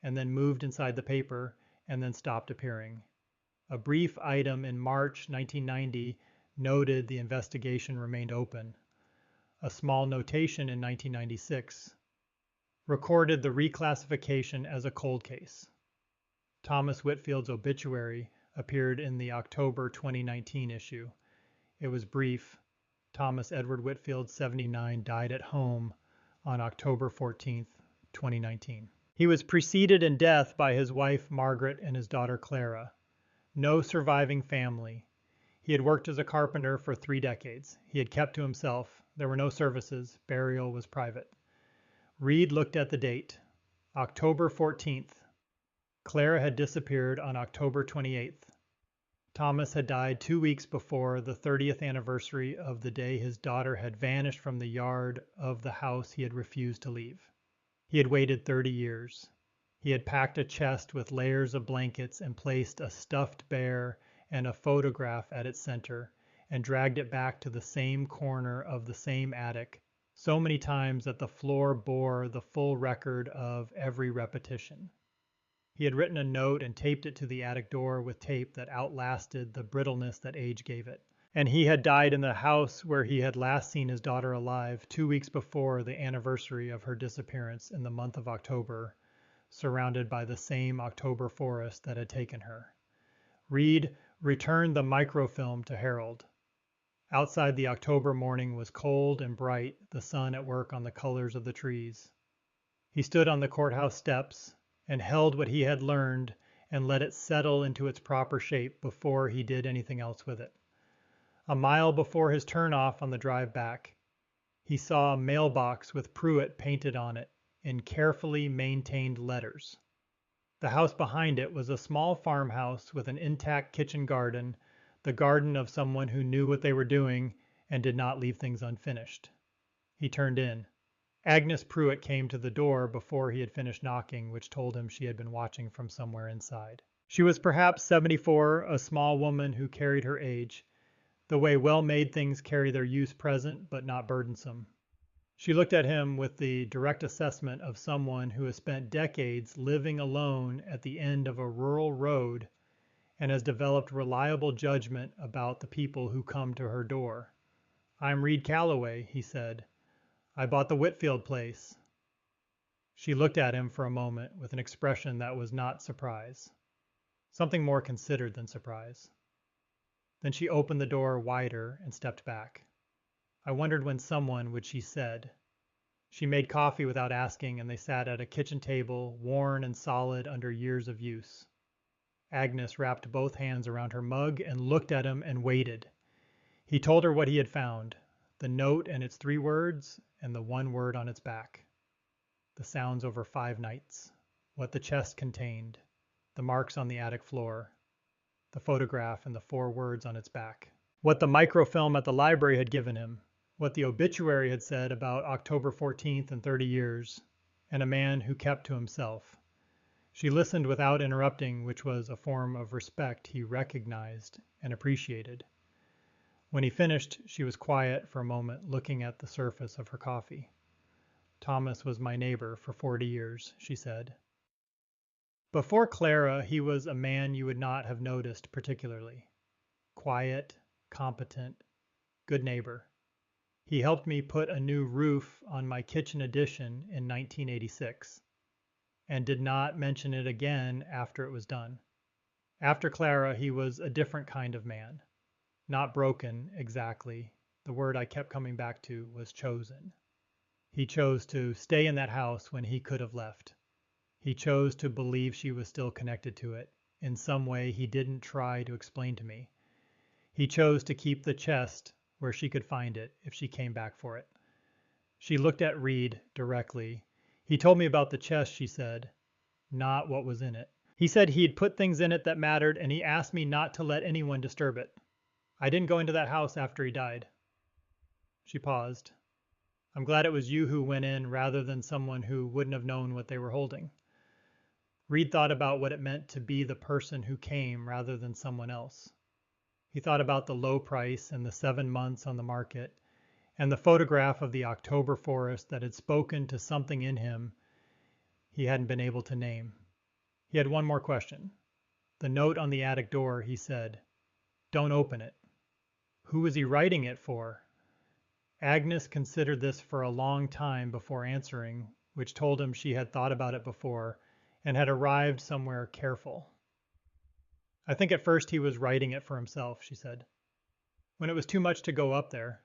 and then moved inside the paper, and then stopped appearing. A brief item in March 1990 noted the investigation remained open. A small notation in 1996 recorded the reclassification as a cold case. Thomas Whitfield's obituary appeared in the October 2019 issue. It was brief. Thomas Edward Whitfield, 79, died at home on October 14, 2019. He was preceded in death by his wife Margaret and his daughter Clara. No surviving family. He had worked as a carpenter for 3 decades. He had kept to himself. There were no services. Burial was private. Reed looked at the date. October 14th. Clara had disappeared on October 28th. Thomas had died 2 weeks before the 30th anniversary of the day his daughter had vanished from the yard of the house he had refused to leave. He had waited 30 years. He had packed a chest with layers of blankets and placed a stuffed bear and a photograph at its center, and dragged it back to the same corner of the same attic, so many times that the floor bore the full record of every repetition. He had written a note and taped it to the attic door with tape that outlasted the brittleness that age gave it. And he had died in the house where he had last seen his daughter alive 2 weeks before the anniversary of her disappearance in the month of October, surrounded by the same October forest that had taken her. Reed returned the microfilm to Harold. Outside, the October morning was cold and bright, the sun at work on the colors of the trees. He stood on the courthouse steps and held what he had learned and let it settle into its proper shape before he did anything else with it. A mile before his turnoff on the drive back, he saw a mailbox with Pruitt painted on it in carefully maintained letters. The house behind it was a small farmhouse with an intact kitchen garden, the garden of someone who knew what they were doing and did not leave things unfinished. He turned in. Agnes Pruitt came to the door before he had finished knocking, which told him she had been watching from somewhere inside. She was perhaps 74, a small woman who carried her age, the way well-made things carry their use present but not burdensome. She looked at him with the direct assessment of someone who has spent decades living alone at the end of a rural road and has developed reliable judgment about the people who come to her door. "I'm Reed Calloway," he said. "I bought the Whitfield place." She looked at him for a moment with an expression that was not surprise. something more considered than surprise. Then she opened the door wider and stepped back. I wondered when someone would, she said. She made coffee without asking, and they sat at a kitchen table, worn and solid under years of use. Agnes wrapped both hands around her mug and looked at him and waited. He told her what he had found, the note and its 3 words, and the 1 word on its back. The sounds over 5 nights, what the chest contained, the marks on the attic floor, the photograph and the 4 words on its back. What the microfilm at the library had given him, what the obituary had said about October 14th and 30 years, and a man who kept to himself. She listened without interrupting, which was a form of respect he recognized and appreciated. When he finished, she was quiet for a moment, looking at the surface of her coffee. Thomas was my neighbor for 40 years, she said. Before Clara, he was a man you would not have noticed particularly. Quiet, competent, good neighbor. He helped me put a new roof on my kitchen addition in 1986, and did not mention it again after it was done. After Clara, he was a different kind of man. Not broken, exactly. The word I kept coming back to was chosen. He chose to stay in that house when he could have left. He chose to believe she was still connected to it, in some way he didn't try to explain to me. He chose to keep the chest where she could find it if she came back for it. She looked at Reed directly. He told me about the chest, she said, not what was in it. He said he'd put things in it that mattered, and he asked me not to let anyone disturb it. I didn't go into that house after he died. She paused. I'm glad it was you who went in rather than someone who wouldn't have known what they were holding. Reed thought about what it meant to be the person who came rather than someone else. He thought about the low price and the 7 months on the market, and the photograph of the October forest that had spoken to something in him he hadn't been able to name. He had one more question. The note on the attic door, he said, don't open it. Who was he writing it for? Agnes considered this for a long time before answering, which told him she had thought about it before and had arrived somewhere careful. I think at first he was writing it for himself, she said. When it was too much to go up there,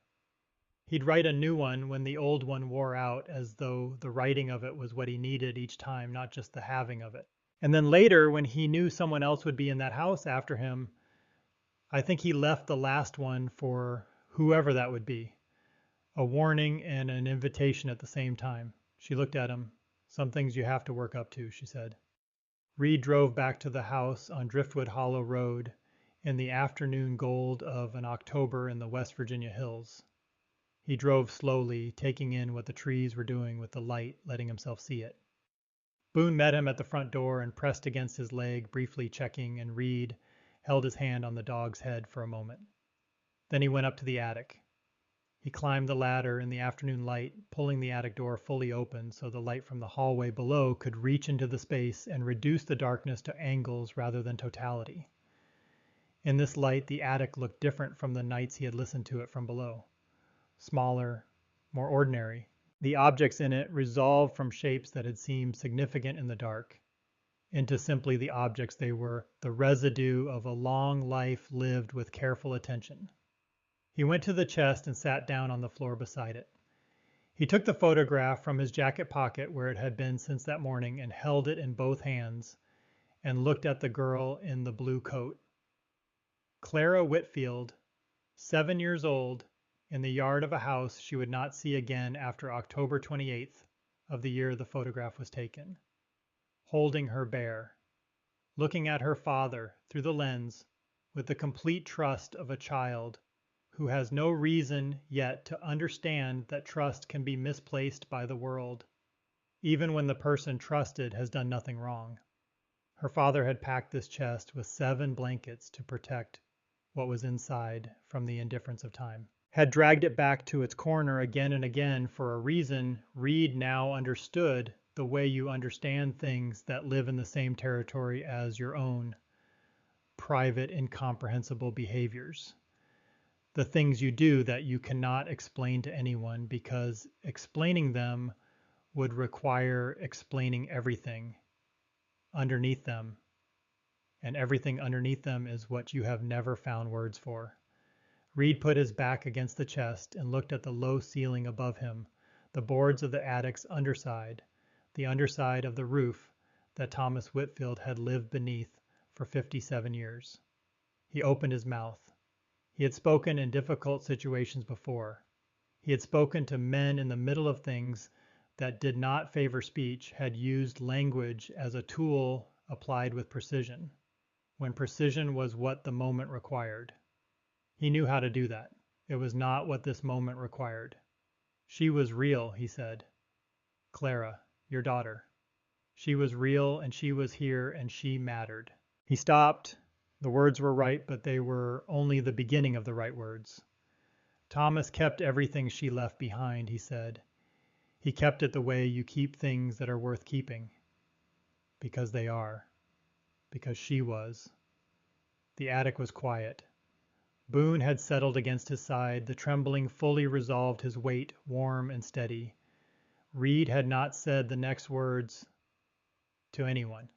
he'd write a new one when the old one wore out, as though the writing of it was what he needed each time, not just the having of it. And then later, when he knew someone else would be in that house after him, I think he left the last one for whoever that would be. A warning and an invitation at the same time. She looked at him. Some things you have to work up to, she said. Reed drove back to the house on Driftwood Hollow Road in the afternoon gold of an October in the West Virginia hills. He drove slowly, taking in what the trees were doing with the light, letting himself see it. Boone met him at the front door and pressed against his leg, briefly checking, and Reed held his hand on the dog's head for a moment. Then he went up to the attic. He climbed the ladder in the afternoon light, pulling the attic door fully open so the light from the hallway below could reach into the space and reduce the darkness to angles rather than totality. In this light, the attic looked different from the nights he had listened to it from below. Smaller, more ordinary. The objects in it resolved from shapes that had seemed significant in the dark into simply the objects they were, the residue of a long life lived with careful attention. He went to the chest and sat down on the floor beside it. He took the photograph from his jacket pocket where it had been since that morning and held it in both hands and looked at the girl in the blue coat. Clara Whitfield, 7 years old, in the yard of a house she would not see again after October 28th of the year the photograph was taken, holding her bear, looking at her father through the lens with the complete trust of a child who has no reason yet to understand that trust can be misplaced by the world, even when the person trusted has done nothing wrong. Her father had packed this chest with 7 blankets to protect what was inside from the indifference of time, had dragged it back to its corner again and again for a reason Reed now understood, the way you understand things that live in the same territory as your own private, incomprehensible behaviors. The things you do that you cannot explain to anyone because explaining them would require explaining everything underneath them and everything underneath them is what you have never found words for. Reed put his back against the chest and looked at the low ceiling above him, the boards of the attic's underside, the underside of the roof that Thomas Whitfield had lived beneath for 57 years. He opened his mouth. He had spoken in difficult situations before. He had spoken to men in the middle of things that did not favor speech, had used language as a tool applied with precision, when precision was what the moment required. He knew how to do that. It was not what this moment required. She was real, he said. Clara, your daughter. She was real, and she was here, and she mattered. He stopped. The words were right, but they were only the beginning of the right words. Thomas kept everything she left behind, he said. He kept it the way you keep things that are worth keeping. Because they are. Because she was. The attic was quiet. Boone had settled against his side. The trembling fully resolved his weight, warm and steady. Reed had not said the next words to anyone.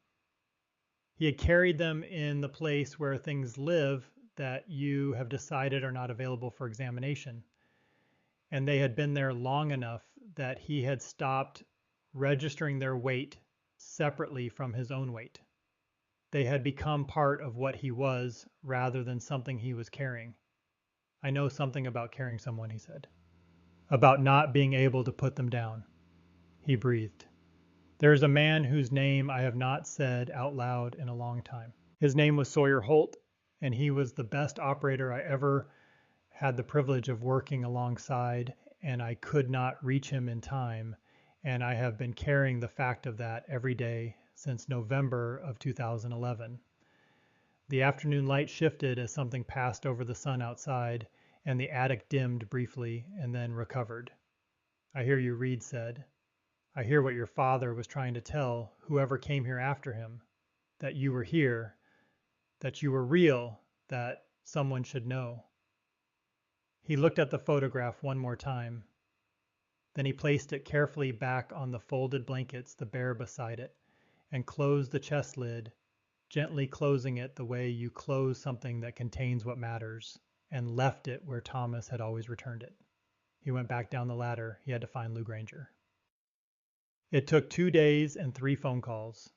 He had carried them in the place where things live that you have decided are not available for examination. And they had been there long enough that he had stopped registering their weight separately from his own weight. They had become part of what he was rather than something he was carrying. I know something about carrying someone, he said. About not being able to put them down. He breathed. There is a man whose name I have not said out loud in a long time. His name was Sawyer Holt, and he was the best operator I ever had the privilege of working alongside, and I could not reach him in time, and I have been carrying the fact of that every day since November of 2011. The afternoon light shifted as something passed over the sun outside, and the attic dimmed briefly and then recovered. I hear you, Reed said. I hear what your father was trying to tell whoever came here after him, that you were here, that you were real, that someone should know. He looked at the photograph one more time. Then he placed it carefully back on the folded blankets, the bear beside it, and closed the chest lid, gently closing it the way you close something that contains what matters, and left it where Thomas had always returned it. He went back down the ladder. He had to find Lou Granger. It took 2 days and 3 phone calls.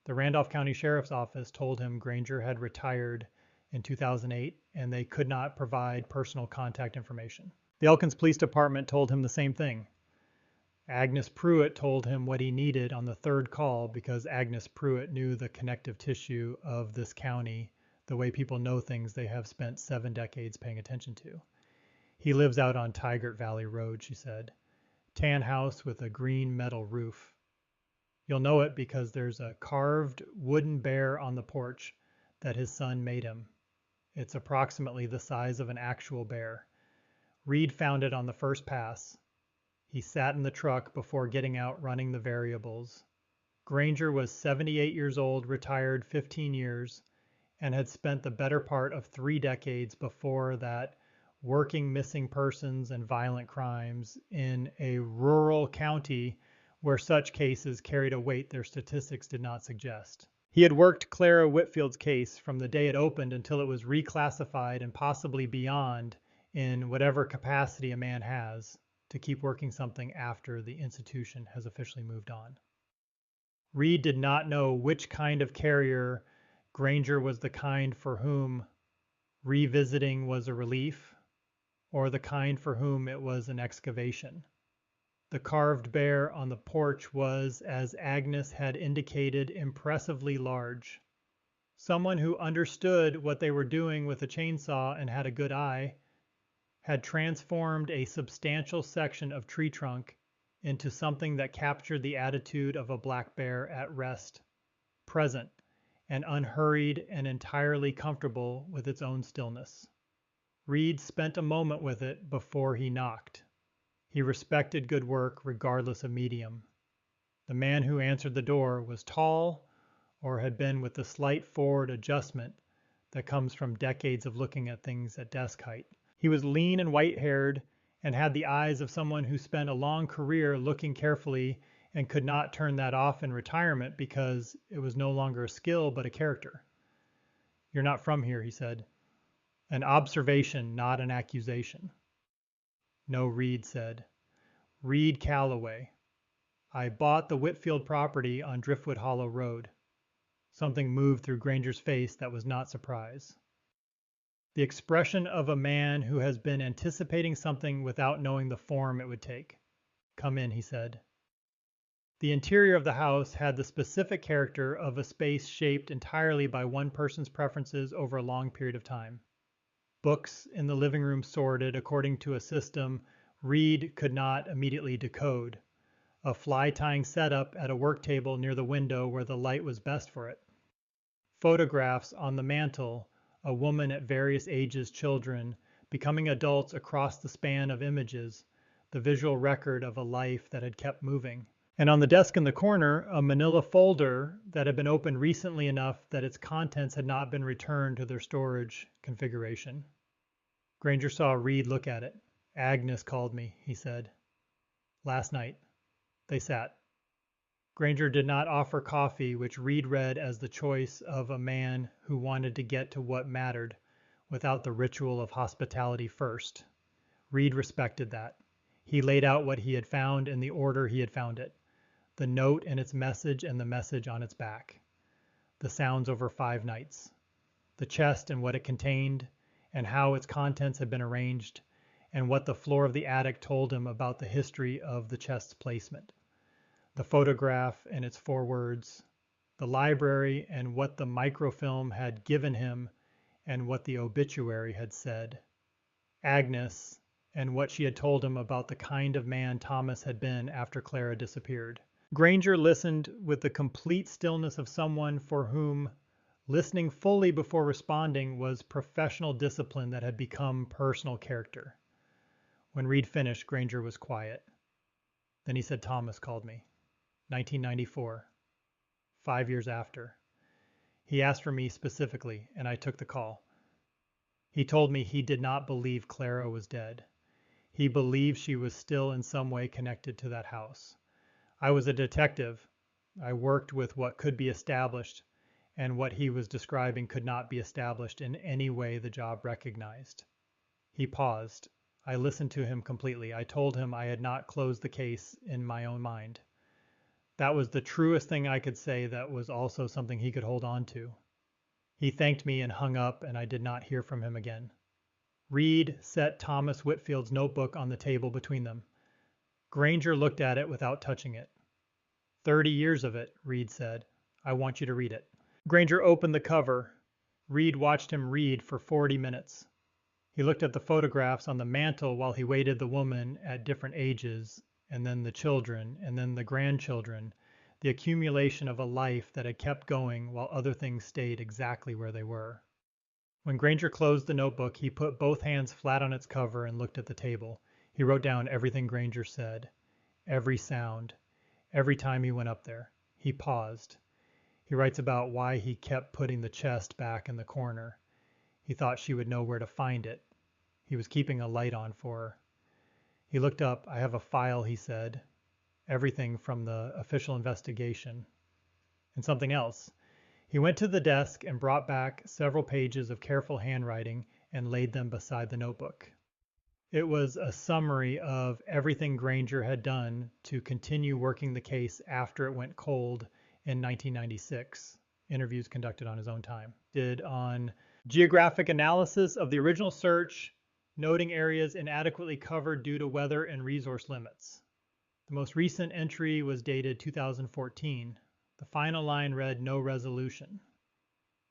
The Randolph County Sheriff's Office told him Granger had retired in 2008 and they could not provide personal contact information. The Elkins Police Department told him the same thing. Agnes Pruitt told him what he needed on the 3rd call because Agnes Pruitt knew the connective tissue of this county, the way people know things they have spent 7 decades paying attention to. He lives out on Tigert Valley Road, she said. Tan house with a green metal roof. You'll know it because there's a carved wooden bear on the porch that his son made him. It's approximately the size of an actual bear. Reed found it on the first pass. He sat in the truck before getting out running the variables. Granger was 78 years old, retired 15 years, and had spent the better part of 3 decades before that working missing persons and violent crimes in a rural county where such cases carried a weight their statistics did not suggest. He had worked Clara Whitfield's case from the day it opened until it was reclassified and possibly beyond in whatever capacity a man has to keep working something after the institution has officially moved on. Reed did not know which kind of carrier Granger was, the kind for whom revisiting was a relief, or the kind for whom it was an excavation. The carved bear on the porch was, as Agnes had indicated, impressively large. Someone who understood what they were doing with a chainsaw and had a good eye had transformed a substantial section of tree trunk into something that captured the attitude of a black bear at rest, present, and unhurried and entirely comfortable with its own stillness. Reed spent a moment with it before he knocked. He respected good work regardless of medium. The man who answered the door was tall or had been with the slight forward adjustment that comes from decades of looking at things at desk height. He was lean and white-haired and had the eyes of someone who spent a long career looking carefully and could not turn that off in retirement because it was no longer a skill but a character. You're not from here, he said. An observation, not an accusation. No, Reed said. Reed Calloway. I bought the Whitfield property on Driftwood Hollow Road. Something moved through Granger's face that was not surprise. The expression of a man who has been anticipating something without knowing the form it would take. Come in, he said. The interior of the house had the specific character of a space shaped entirely by one person's preferences over a long period of time. Books in the living room sorted according to a system Reed could not immediately decode. A fly tying setup at a work table near the window where the light was best for it. Photographs on the mantel, a woman at various ages, children, becoming adults across the span of images, the visual record of a life that had kept moving. And on the desk in the corner, a manila folder that had been opened recently enough that its contents had not been returned to their storage configuration. Granger saw Reed look at it. Agnes called me, he said. Last night. They sat. Granger did not offer coffee, which Reed read as the choice of a man who wanted to get to what mattered without the ritual of hospitality first. Reed respected that. He laid out what he had found in the order he had found it. The note and its message and the message on its back. The sounds over 5 nights. The chest and what it contained, and how its contents had been arranged, and what the floor of the attic told him about the history of the chest's placement. The photograph and its 4 words, the library and what the microfilm had given him and what the obituary had said, Agnes and what she had told him about the kind of man Thomas had been after Clara disappeared. Granger listened with the complete stillness of someone for whom listening fully before responding was professional discipline that had become personal character. When Reed finished, Granger was quiet. Then he said, Thomas called me. 1994. 5 years after. He asked for me specifically, and I took the call. He told me he did not believe Clara was dead. He believed she was still in some way connected to that house. I was a detective. I worked with what could be established, and what he was describing could not be established in any way the job recognized. He paused. I listened to him completely. I told him I had not closed the case in my own mind. That was the truest thing I could say that was also something he could hold on to. He thanked me and hung up, and I did not hear from him again. Reed set Thomas Whitfield's notebook on the table between them. Granger looked at it without touching it. 30 years of it, Reed said. I want you to read it. Granger opened the cover. Reed watched him read for 40 minutes. He looked at the photographs on the mantel while he weighted the woman at different ages, and then the children, and then the grandchildren, the accumulation of a life that had kept going while other things stayed exactly where they were. When Granger closed the notebook, he put both hands flat on its cover and looked at the table. He wrote down everything Granger said, every sound, every time he went up there. He paused. He writes about why he kept putting the chest back in the corner. He thought she would know where to find it. He was keeping a light on for her. He looked up. I have a file, he said. Everything from the official investigation. And something else. He went to the desk and brought back several pages of careful handwriting and laid them beside the notebook. It was a summary of everything Granger had done to continue working the case after it went cold in 1996. Interviews conducted on his own time. Did on geographic analysis of the original search, noting areas inadequately covered due to weather and resource limits. The most recent entry was dated 2014. The final line read, no resolution.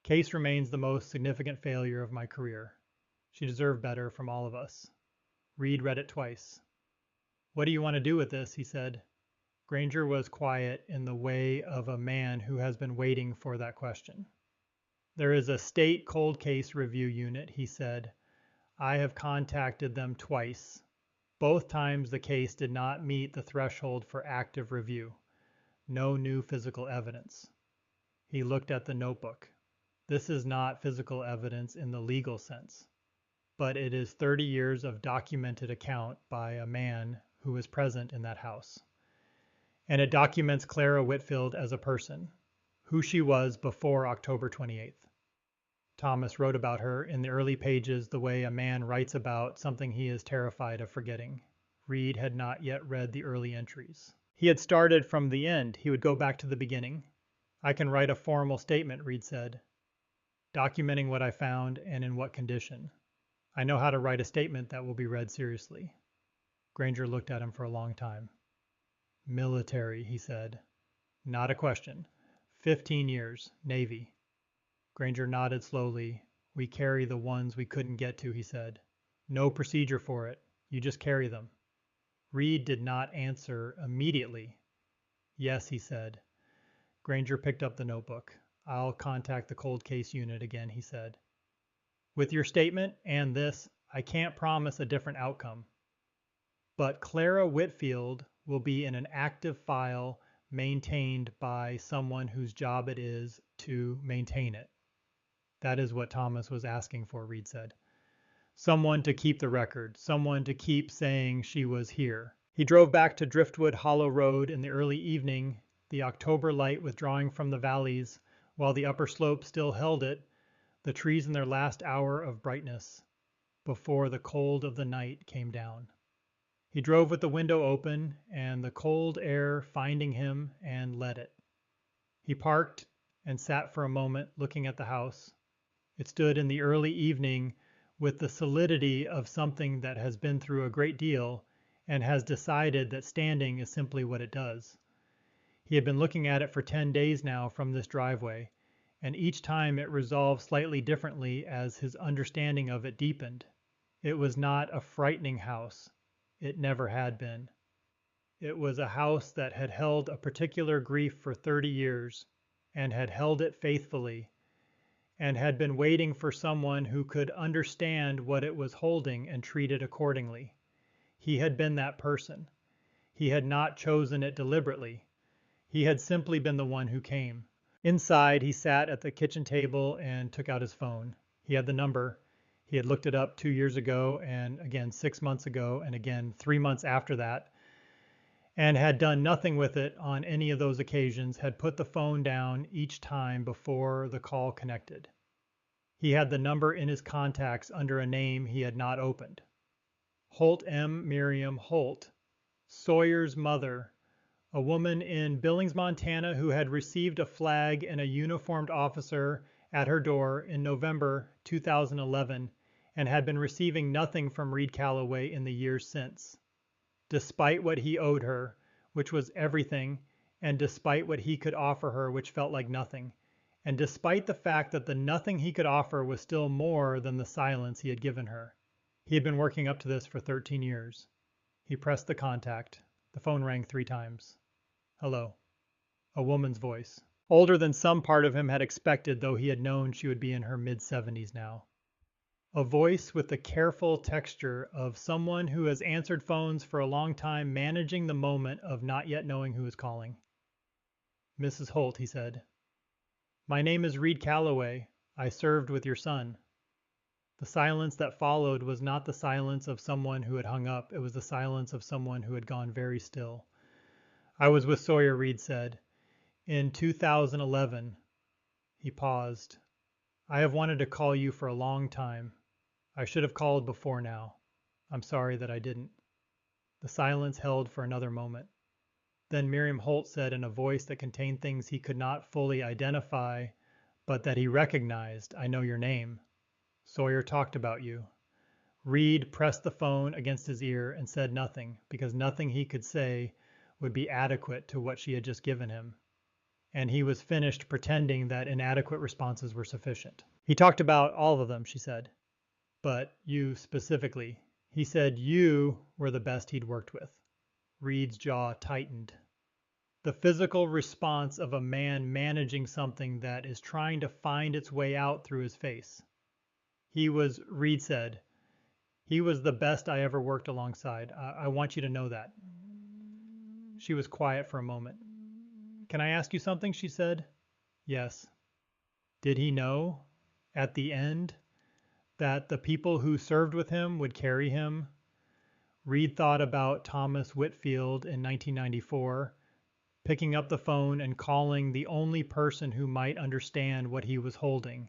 Case remains the most significant failure of my career. She deserved better from all of us. Reed read it twice. What do you want to do with this? He said. Granger was quiet in the way of a man who has been waiting for that question. There is a state cold case review unit, he said. I have contacted them twice. Both times the case did not meet the threshold for active review. No new physical evidence. He looked at the notebook. This is not physical evidence in the legal sense, but it is 30 years of documented account by a man who was present in that house. And it documents Clara Whitfield as a person, who she was before October 28th. Thomas wrote about her in the early pages the way a man writes about something he is terrified of forgetting. Reed had not yet read the early entries. He had started from the end. He would go back to the beginning. I can write a formal statement, Reed said, documenting what I found and in what condition. I know how to write a statement that will be read seriously. Granger looked at him for a long time. Military, he said. Not a question. 15 years, Navy. Granger nodded slowly. We carry the ones we couldn't get to, he said. No procedure for it. You just carry them. Reed did not answer immediately. Yes, he said. Granger picked up the notebook. I'll contact the cold case unit again, he said. With your statement and this, I can't promise a different outcome. But Clara Whitfield will be in an active file maintained by someone whose job it is to maintain it. That is what Thomas was asking for, Reed said. Someone to keep the record, someone to keep saying she was here. He drove back to Driftwood Hollow Road in the early evening, the October light withdrawing from the valleys, while the upper slope still held it, the trees in their last hour of brightness, before the cold of the night came down. He drove with the window open, and the cold air finding him, and let it. He parked and sat for a moment looking at the house. It stood in the early evening with the solidity of something that has been through a great deal and has decided that standing is simply what it does. He had been looking at it for 10 days now from this driveway, and each time it resolved slightly differently as his understanding of it deepened. It was not a frightening house. It never had been. It was a house that had held a particular grief for 30 years, and had held it faithfully, and had been waiting for someone who could understand what it was holding and treat it accordingly. He had been that person. He had not chosen it deliberately. He had simply been the one who came. Inside, he sat at the kitchen table and took out his phone. He had the number. He had looked it up 2 years ago, and again 6 months ago, and again 3 months after that, and had done nothing with it on any of those occasions, had put the phone down each time before the call connected. He had the number in his contacts under a name he had not opened. Holt M. Miriam Holt, Sawyer's mother, a woman in Billings, Montana, who had received a flag and a uniformed officer at her door in November 2011 and had been receiving nothing from Reed Calloway in the years since. Despite what he owed her, which was everything, and despite what he could offer her, which felt like nothing, and despite the fact that the nothing he could offer was still more than the silence he had given her. He had been working up to this for 13 years. He pressed the contact. The phone rang 3 times. Hello. A woman's voice. Older than some part of him had expected, though he had known she would be in her mid-70s now. A voice with the careful texture of someone who has answered phones for a long time, managing the moment of not yet knowing who is calling. Mrs. Holt, he said. My name is Reed Calloway. I served with your son. The silence that followed was not the silence of someone who had hung up. It was the silence of someone who had gone very still. I was with Sawyer, Reed said. In 2011. He paused. I have wanted to call you for a long time. I should have called before now. I'm sorry that I didn't. The silence held for another moment. Then Miriam Holt said in a voice that contained things he could not fully identify, but that he recognized, I know your name. Sawyer talked about you. Reed pressed the phone against his ear and said nothing, because nothing he could say would be adequate to what she had just given him. And he was finished pretending that inadequate responses were sufficient. He talked about all of them, she said. But you specifically. He said you were the best he'd worked with. Reed's jaw tightened. The physical response of a man managing something that is trying to find its way out through his face. Reed said, he was the best I ever worked alongside. I want you to know that. She was quiet for a moment. Can I ask you something? She said. Yes. Did he know, at the end, that the people who served with him would carry him? Reed thought about Thomas Whitfield in 1994, picking up the phone and calling the only person who might understand what he was holding.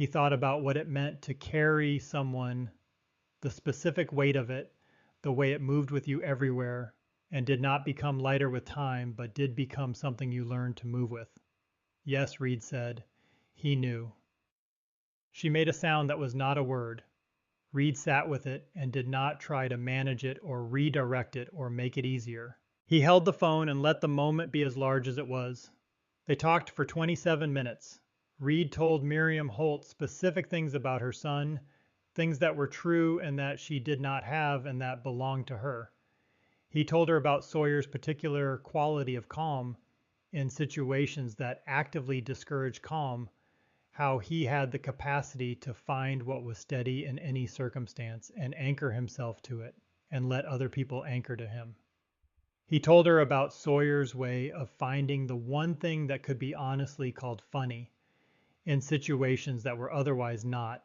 He thought about what it meant to carry someone, the specific weight of it, the way it moved with you everywhere, and did not become lighter with time, but did become something you learned to move with. Yes, Reed said. He knew. She made a sound that was not a word. Reed sat with it and did not try to manage it or redirect it or make it easier. He held the phone and let the moment be as large as it was. They talked for 27 minutes. Reed told Miriam Holt specific things about her son, things that were true and that she did not have and that belonged to her. He told her about Sawyer's particular quality of calm in situations that actively discourage calm, how he had the capacity to find what was steady in any circumstance and anchor himself to it and let other people anchor to him. He told her about Sawyer's way of finding the one thing that could be honestly called funny in situations that were otherwise not,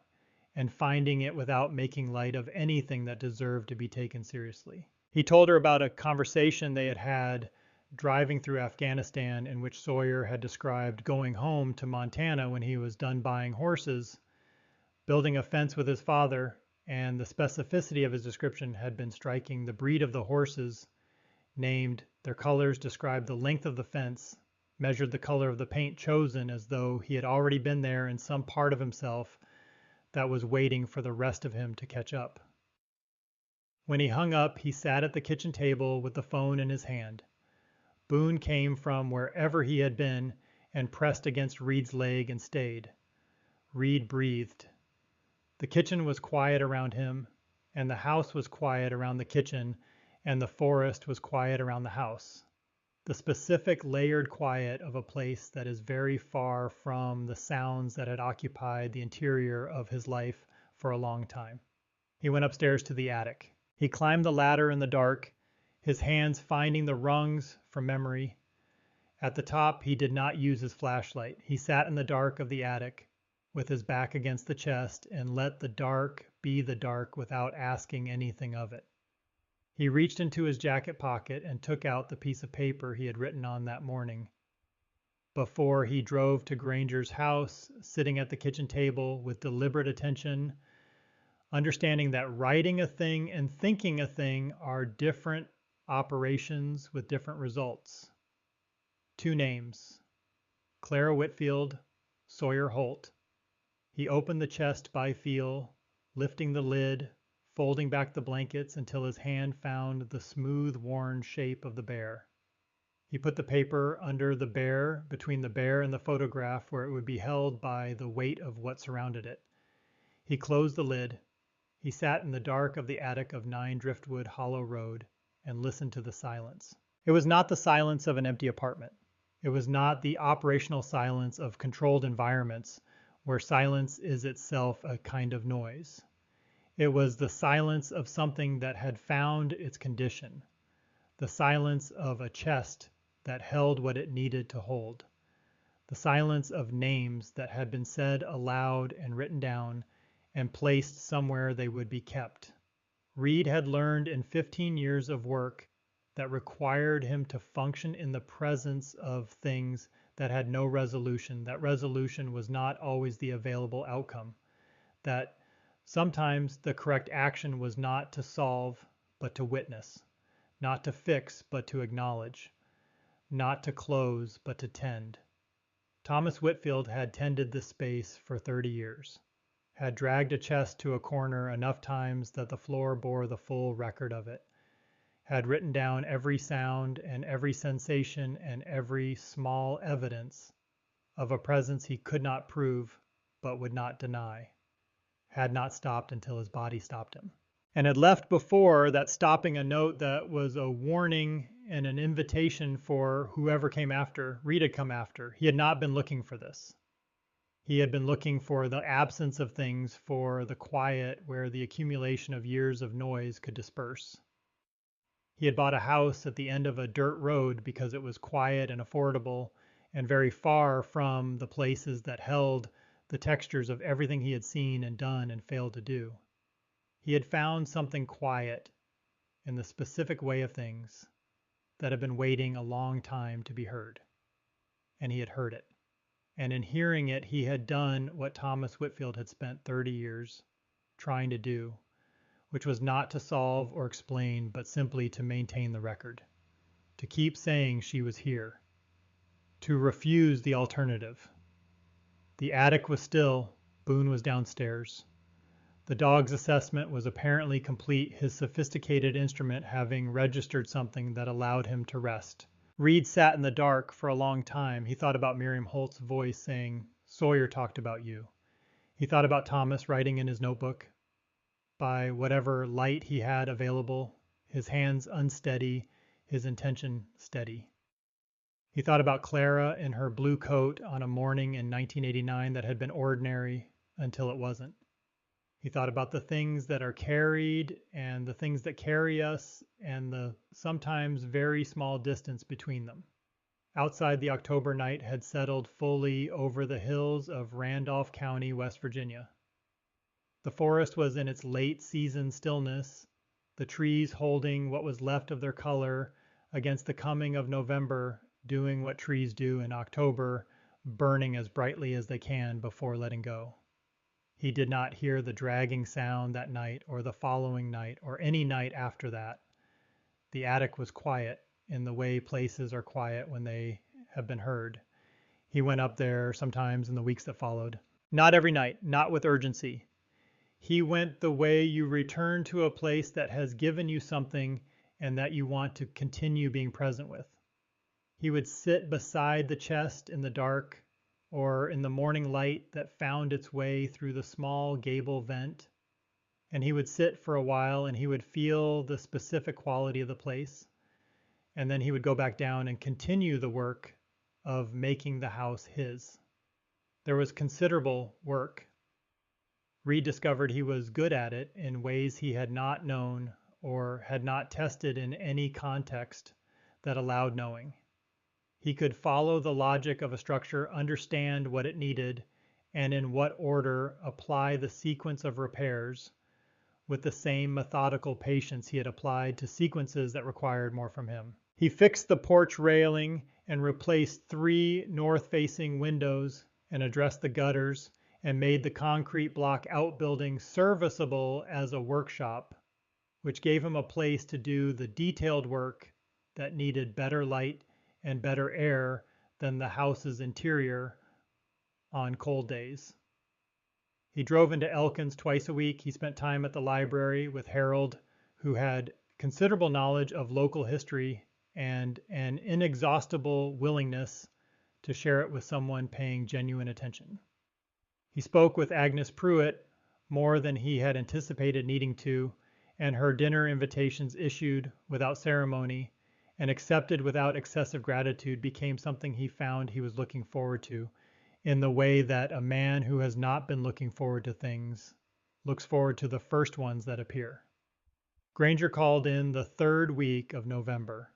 and finding it without making light of anything that deserved to be taken seriously. He told her about a conversation they had had driving through Afghanistan in which Sawyer had described going home to Montana when he was done buying horses, building a fence with his father, and the specificity of his description had been striking. The breed of the horses named, their colors described the length of the fence, measured the color of the paint chosen as though he had already been there in some part of himself that was waiting for the rest of him to catch up. When he hung up, he sat at the kitchen table with the phone in his hand. Boone came from wherever he had been and pressed against Reed's leg and stayed. Reed breathed. The kitchen was quiet around him, and the house was quiet around the kitchen, and the forest was quiet around the house. The specific layered quiet of a place that is very far from the sounds that had occupied the interior of his life for a long time. He went upstairs to the attic. He climbed the ladder in the dark, his hands finding the rungs from memory. At the top, he did not use his flashlight. He sat in the dark of the attic with his back against the chest and let the dark be the dark without asking anything of it. He reached into his jacket pocket and took out the piece of paper he had written on that morning. Before he drove to Granger's house, sitting at the kitchen table with deliberate attention, understanding that writing a thing and thinking a thing are different operations with different results. 2 names, Clara Whitfield, Sawyer Holt. He opened the chest by feel, lifting the lid, folding back the blankets until his hand found the smooth, worn shape of the bear. He put the paper under the bear, between the bear and the photograph where it would be held by the weight of what surrounded it. He closed the lid. He sat in the dark of the attic of 9 Driftwood Hollow Road and listened to the silence. It was not the silence of an empty apartment. It was not the operational silence of controlled environments where silence is itself a kind of noise. It was the silence of something that had found its condition, the silence of a chest that held what it needed to hold, the silence of names that had been said aloud and written down and placed somewhere they would be kept. Reed had learned in 15 years of work that required him to function in the presence of things that had no resolution, that resolution was not always the available outcome, that sometimes the correct action was not to solve, but to witness, not to fix, but to acknowledge, not to close, but to tend. Thomas Whitfield had tended this space for 30 years, had dragged a chest to a corner enough times that the floor bore the full record of it, had written down every sound and every sensation and every small evidence of a presence he could not prove but would not deny, had not stopped until his body stopped him, and had left before that stopping a note that was a warning and an invitation for whoever came after. Reed had come after. He had not been looking for this. He had been looking for the absence of things, for the quiet where the accumulation of years of noise could disperse. He had bought a house at the end of a dirt road because it was quiet and affordable and very far from the places that held the textures of everything he had seen and done and failed to do. He had found something quiet in the specific way of things that had been waiting a long time to be heard. And he had heard it. and in hearing it, he had done what Thomas Whitfield had spent 30 years trying to do, which was not to solve or explain, but simply to maintain the record, to keep saying she was here, to refuse the alternative. The attic was still, Boone was downstairs. The dog's assessment was apparently complete, his sophisticated instrument having registered something that allowed him to rest. Reed sat in the dark for a long time. He thought about Miriam Holt's voice saying, "Sawyer talked about you." He thought about Thomas writing in his notebook. By whatever light he had available, his hands unsteady, his intention steady. He thought about Clara in her blue coat on a morning in 1989 that had been ordinary until it wasn't. He thought about the things that are carried and the things that carry us and the sometimes very small distance between them. Outside, the October night had settled fully over the hills of Randolph County, West Virginia. The forest was in its late season stillness, the trees holding what was left of their color against the coming of November, doing what trees do in October, burning as brightly as they can before letting go. He did not hear the dragging sound that night or the following night or any night after that. The attic was quiet in the way places are quiet when they have been heard. He went up there sometimes in the weeks that followed. Not every night, not with urgency. He went the way you return to a place that has given you something and that you want to continue being present with. He would sit beside the chest in the dark or in the morning light that found its way through the small gable vent, and he would sit for a while and he would feel the specific quality of the place, and then he would go back down and continue the work of making the house his. There was considerable work. Reed discovered he was good at it in ways he had not known or had not tested in any context that allowed knowing. He could follow the logic of a structure, understand what it needed, and in what order apply the sequence of repairs with the same methodical patience he had applied to sequences that required more from him. He fixed the porch railing and replaced 3 north-facing windows and addressed the gutters and made the concrete block outbuilding serviceable as a workshop, which gave him a place to do the detailed work that needed better light and better air than the house's interior on cold days. He drove into Elkins twice a week. He spent time at the library with Harold, who had considerable knowledge of local history and an inexhaustible willingness to share it with someone paying genuine attention. He spoke with Agnes Pruitt more than he had anticipated needing to, and her dinner invitations issued without ceremony and accepted without excessive gratitude became something he found he was looking forward to, in the way that a man who has not been looking forward to things looks forward to the first ones that appear. Granger called in the 3rd week of November.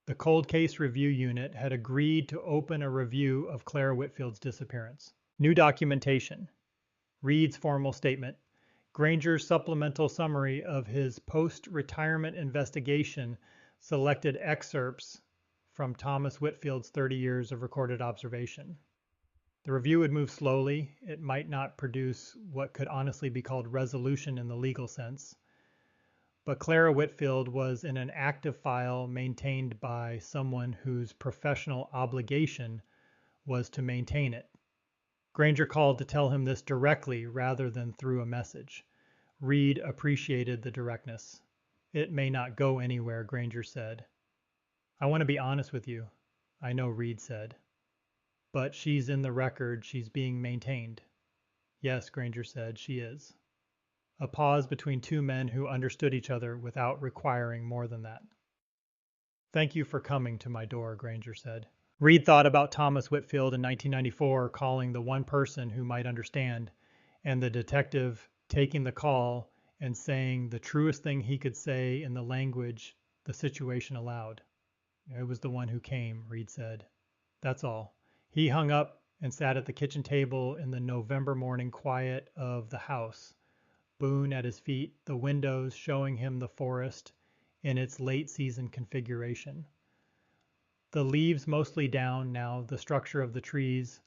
The Cold Case Review Unit had agreed to open a review of Clara Whitfield's disappearance. New documentation. Reed's formal statement. Granger's supplemental summary of his post-retirement investigation selected excerpts from Thomas Whitfield's 30 years of recorded observation. The review would move slowly. It might not produce what could honestly be called resolution in the legal sense. But Clara Whitfield was in an active file maintained by someone whose professional obligation was to maintain it. Granger called to tell him this directly rather than through a message. Reed appreciated the directness. "It may not go anywhere," Granger said. "I want to be honest with you," I know Reed said. "But she's in the record. She's being maintained." "Yes," Granger said, "she is." A pause between 2 men who understood each other without requiring more than that. "Thank you for coming to my door," Granger said. Reed thought about Thomas Whitfield in 1994 calling the one person who might understand, and the detective taking the call and saying the truest thing he could say in the language the situation allowed. "It was the one who came," Reed said. "That's all." He hung up and sat at the kitchen table in the November morning quiet of the house, Boone at his feet, the windows showing him the forest in its late season configuration. The leaves mostly down now, the structure of the trees,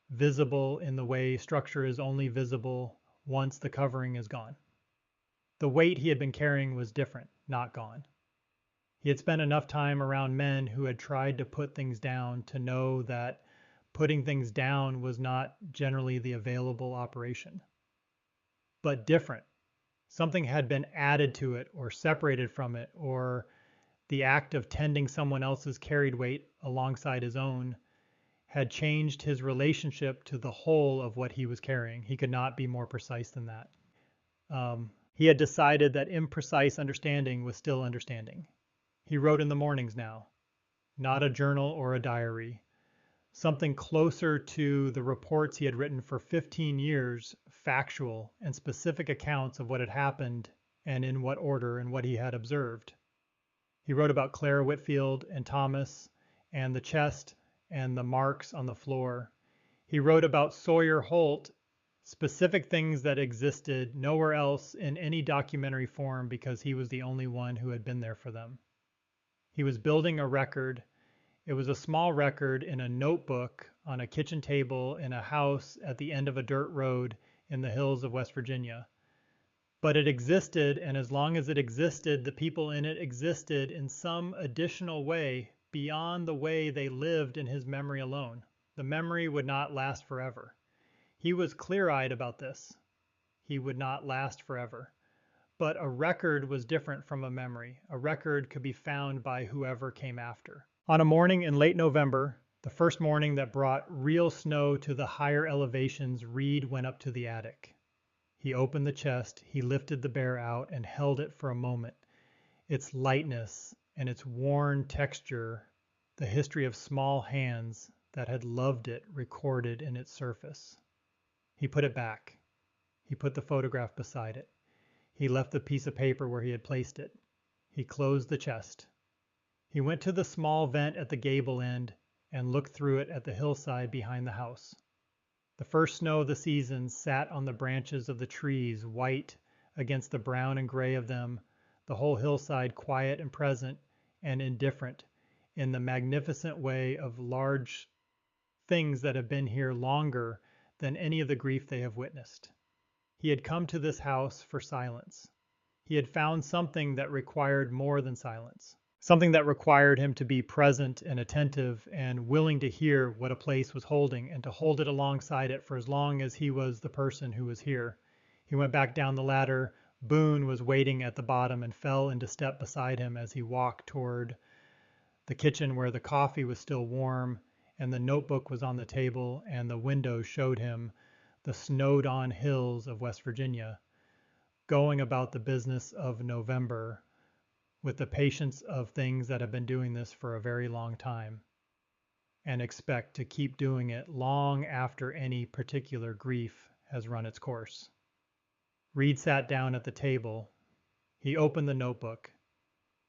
visible in the way structure is only visible once the covering is gone. The weight he had been carrying was different, not gone. He had spent enough time around men who had tried to put things down to know that putting things down was not generally the available operation. But different. Something had been added to it or separated from it, or the act of tending someone else's carried weight alongside his own had changed his relationship to the whole of what he was carrying. He could not be more precise than that. He had decided that imprecise understanding was still understanding. He wrote in the mornings now, not a journal or a diary, something closer to the reports he had written for 15 years, factual and specific accounts of what had happened and in what order and what he had observed. He wrote about Clara Whitfield and Thomas and the chest and the marks on the floor. He wrote about Sawyer Holt, specific things that existed nowhere else in any documentary form because he was the only one who had been there for them. He was building a record. It was a small record in a notebook on a kitchen table in a house at the end of a dirt road in the hills of West Virginia. But it existed, and as long as it existed, the people in it existed in some additional way beyond the way they lived in his memory alone. The memory would not last forever. He was clear-eyed about this. He would not last forever. But a record was different from a memory. A record could be found by whoever came after. On a morning in late November, the first morning that brought real snow to the higher elevations, Reed went up to the attic. He opened the chest, he lifted the bear out and held it for a moment. Its lightness and its worn texture, the history of small hands that had loved it recorded in its surface. He put it back. He put the photograph beside it. He left the piece of paper where he had placed it. He closed the chest. He went to the small vent at the gable end and looked through it at the hillside behind the house. The first snow of the season sat on the branches of the trees, white against the brown and gray of them, the whole hillside quiet and present and indifferent in the magnificent way of large things that have been here longer than any of the grief they have witnessed. He had come to this house for silence. He had found something that required more than silence, something that required him to be present and attentive and willing to hear what a place was holding and to hold it alongside it for as long as he was the person who was here. He went back down the ladder. Boone was waiting at the bottom and fell into step beside him as he walked toward the kitchen where the coffee was still warm and the notebook was on the table and the window showed him the snowed-on hills of West Virginia, going about the business of November with the patience of things that have been doing this for a very long time and expect to keep doing it long after any particular grief has run its course. Reed sat down at the table. He opened the notebook.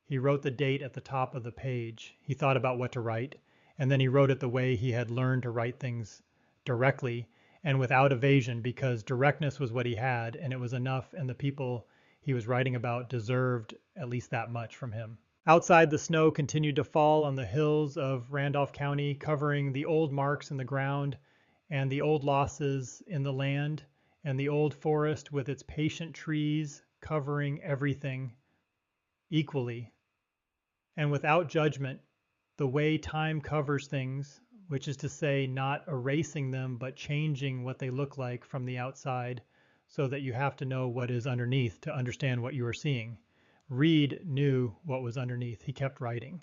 He wrote the date at the top of the page. He thought about what to write, and then he wrote it the way he had learned to write things, directly and without evasion, because directness was what he had, and it was enough, and the people he was writing about deserved at least that much from him. Outside, the snow continued to fall on the hills of Randolph County, covering the old marks in the ground and the old losses in the land, and the old forest with its patient trees covering everything equally and without judgment, the way time covers things, which is to say not erasing them but changing what they look like from the outside so that you have to know what is underneath to understand what you are seeing. Reed knew what was underneath. He kept writing.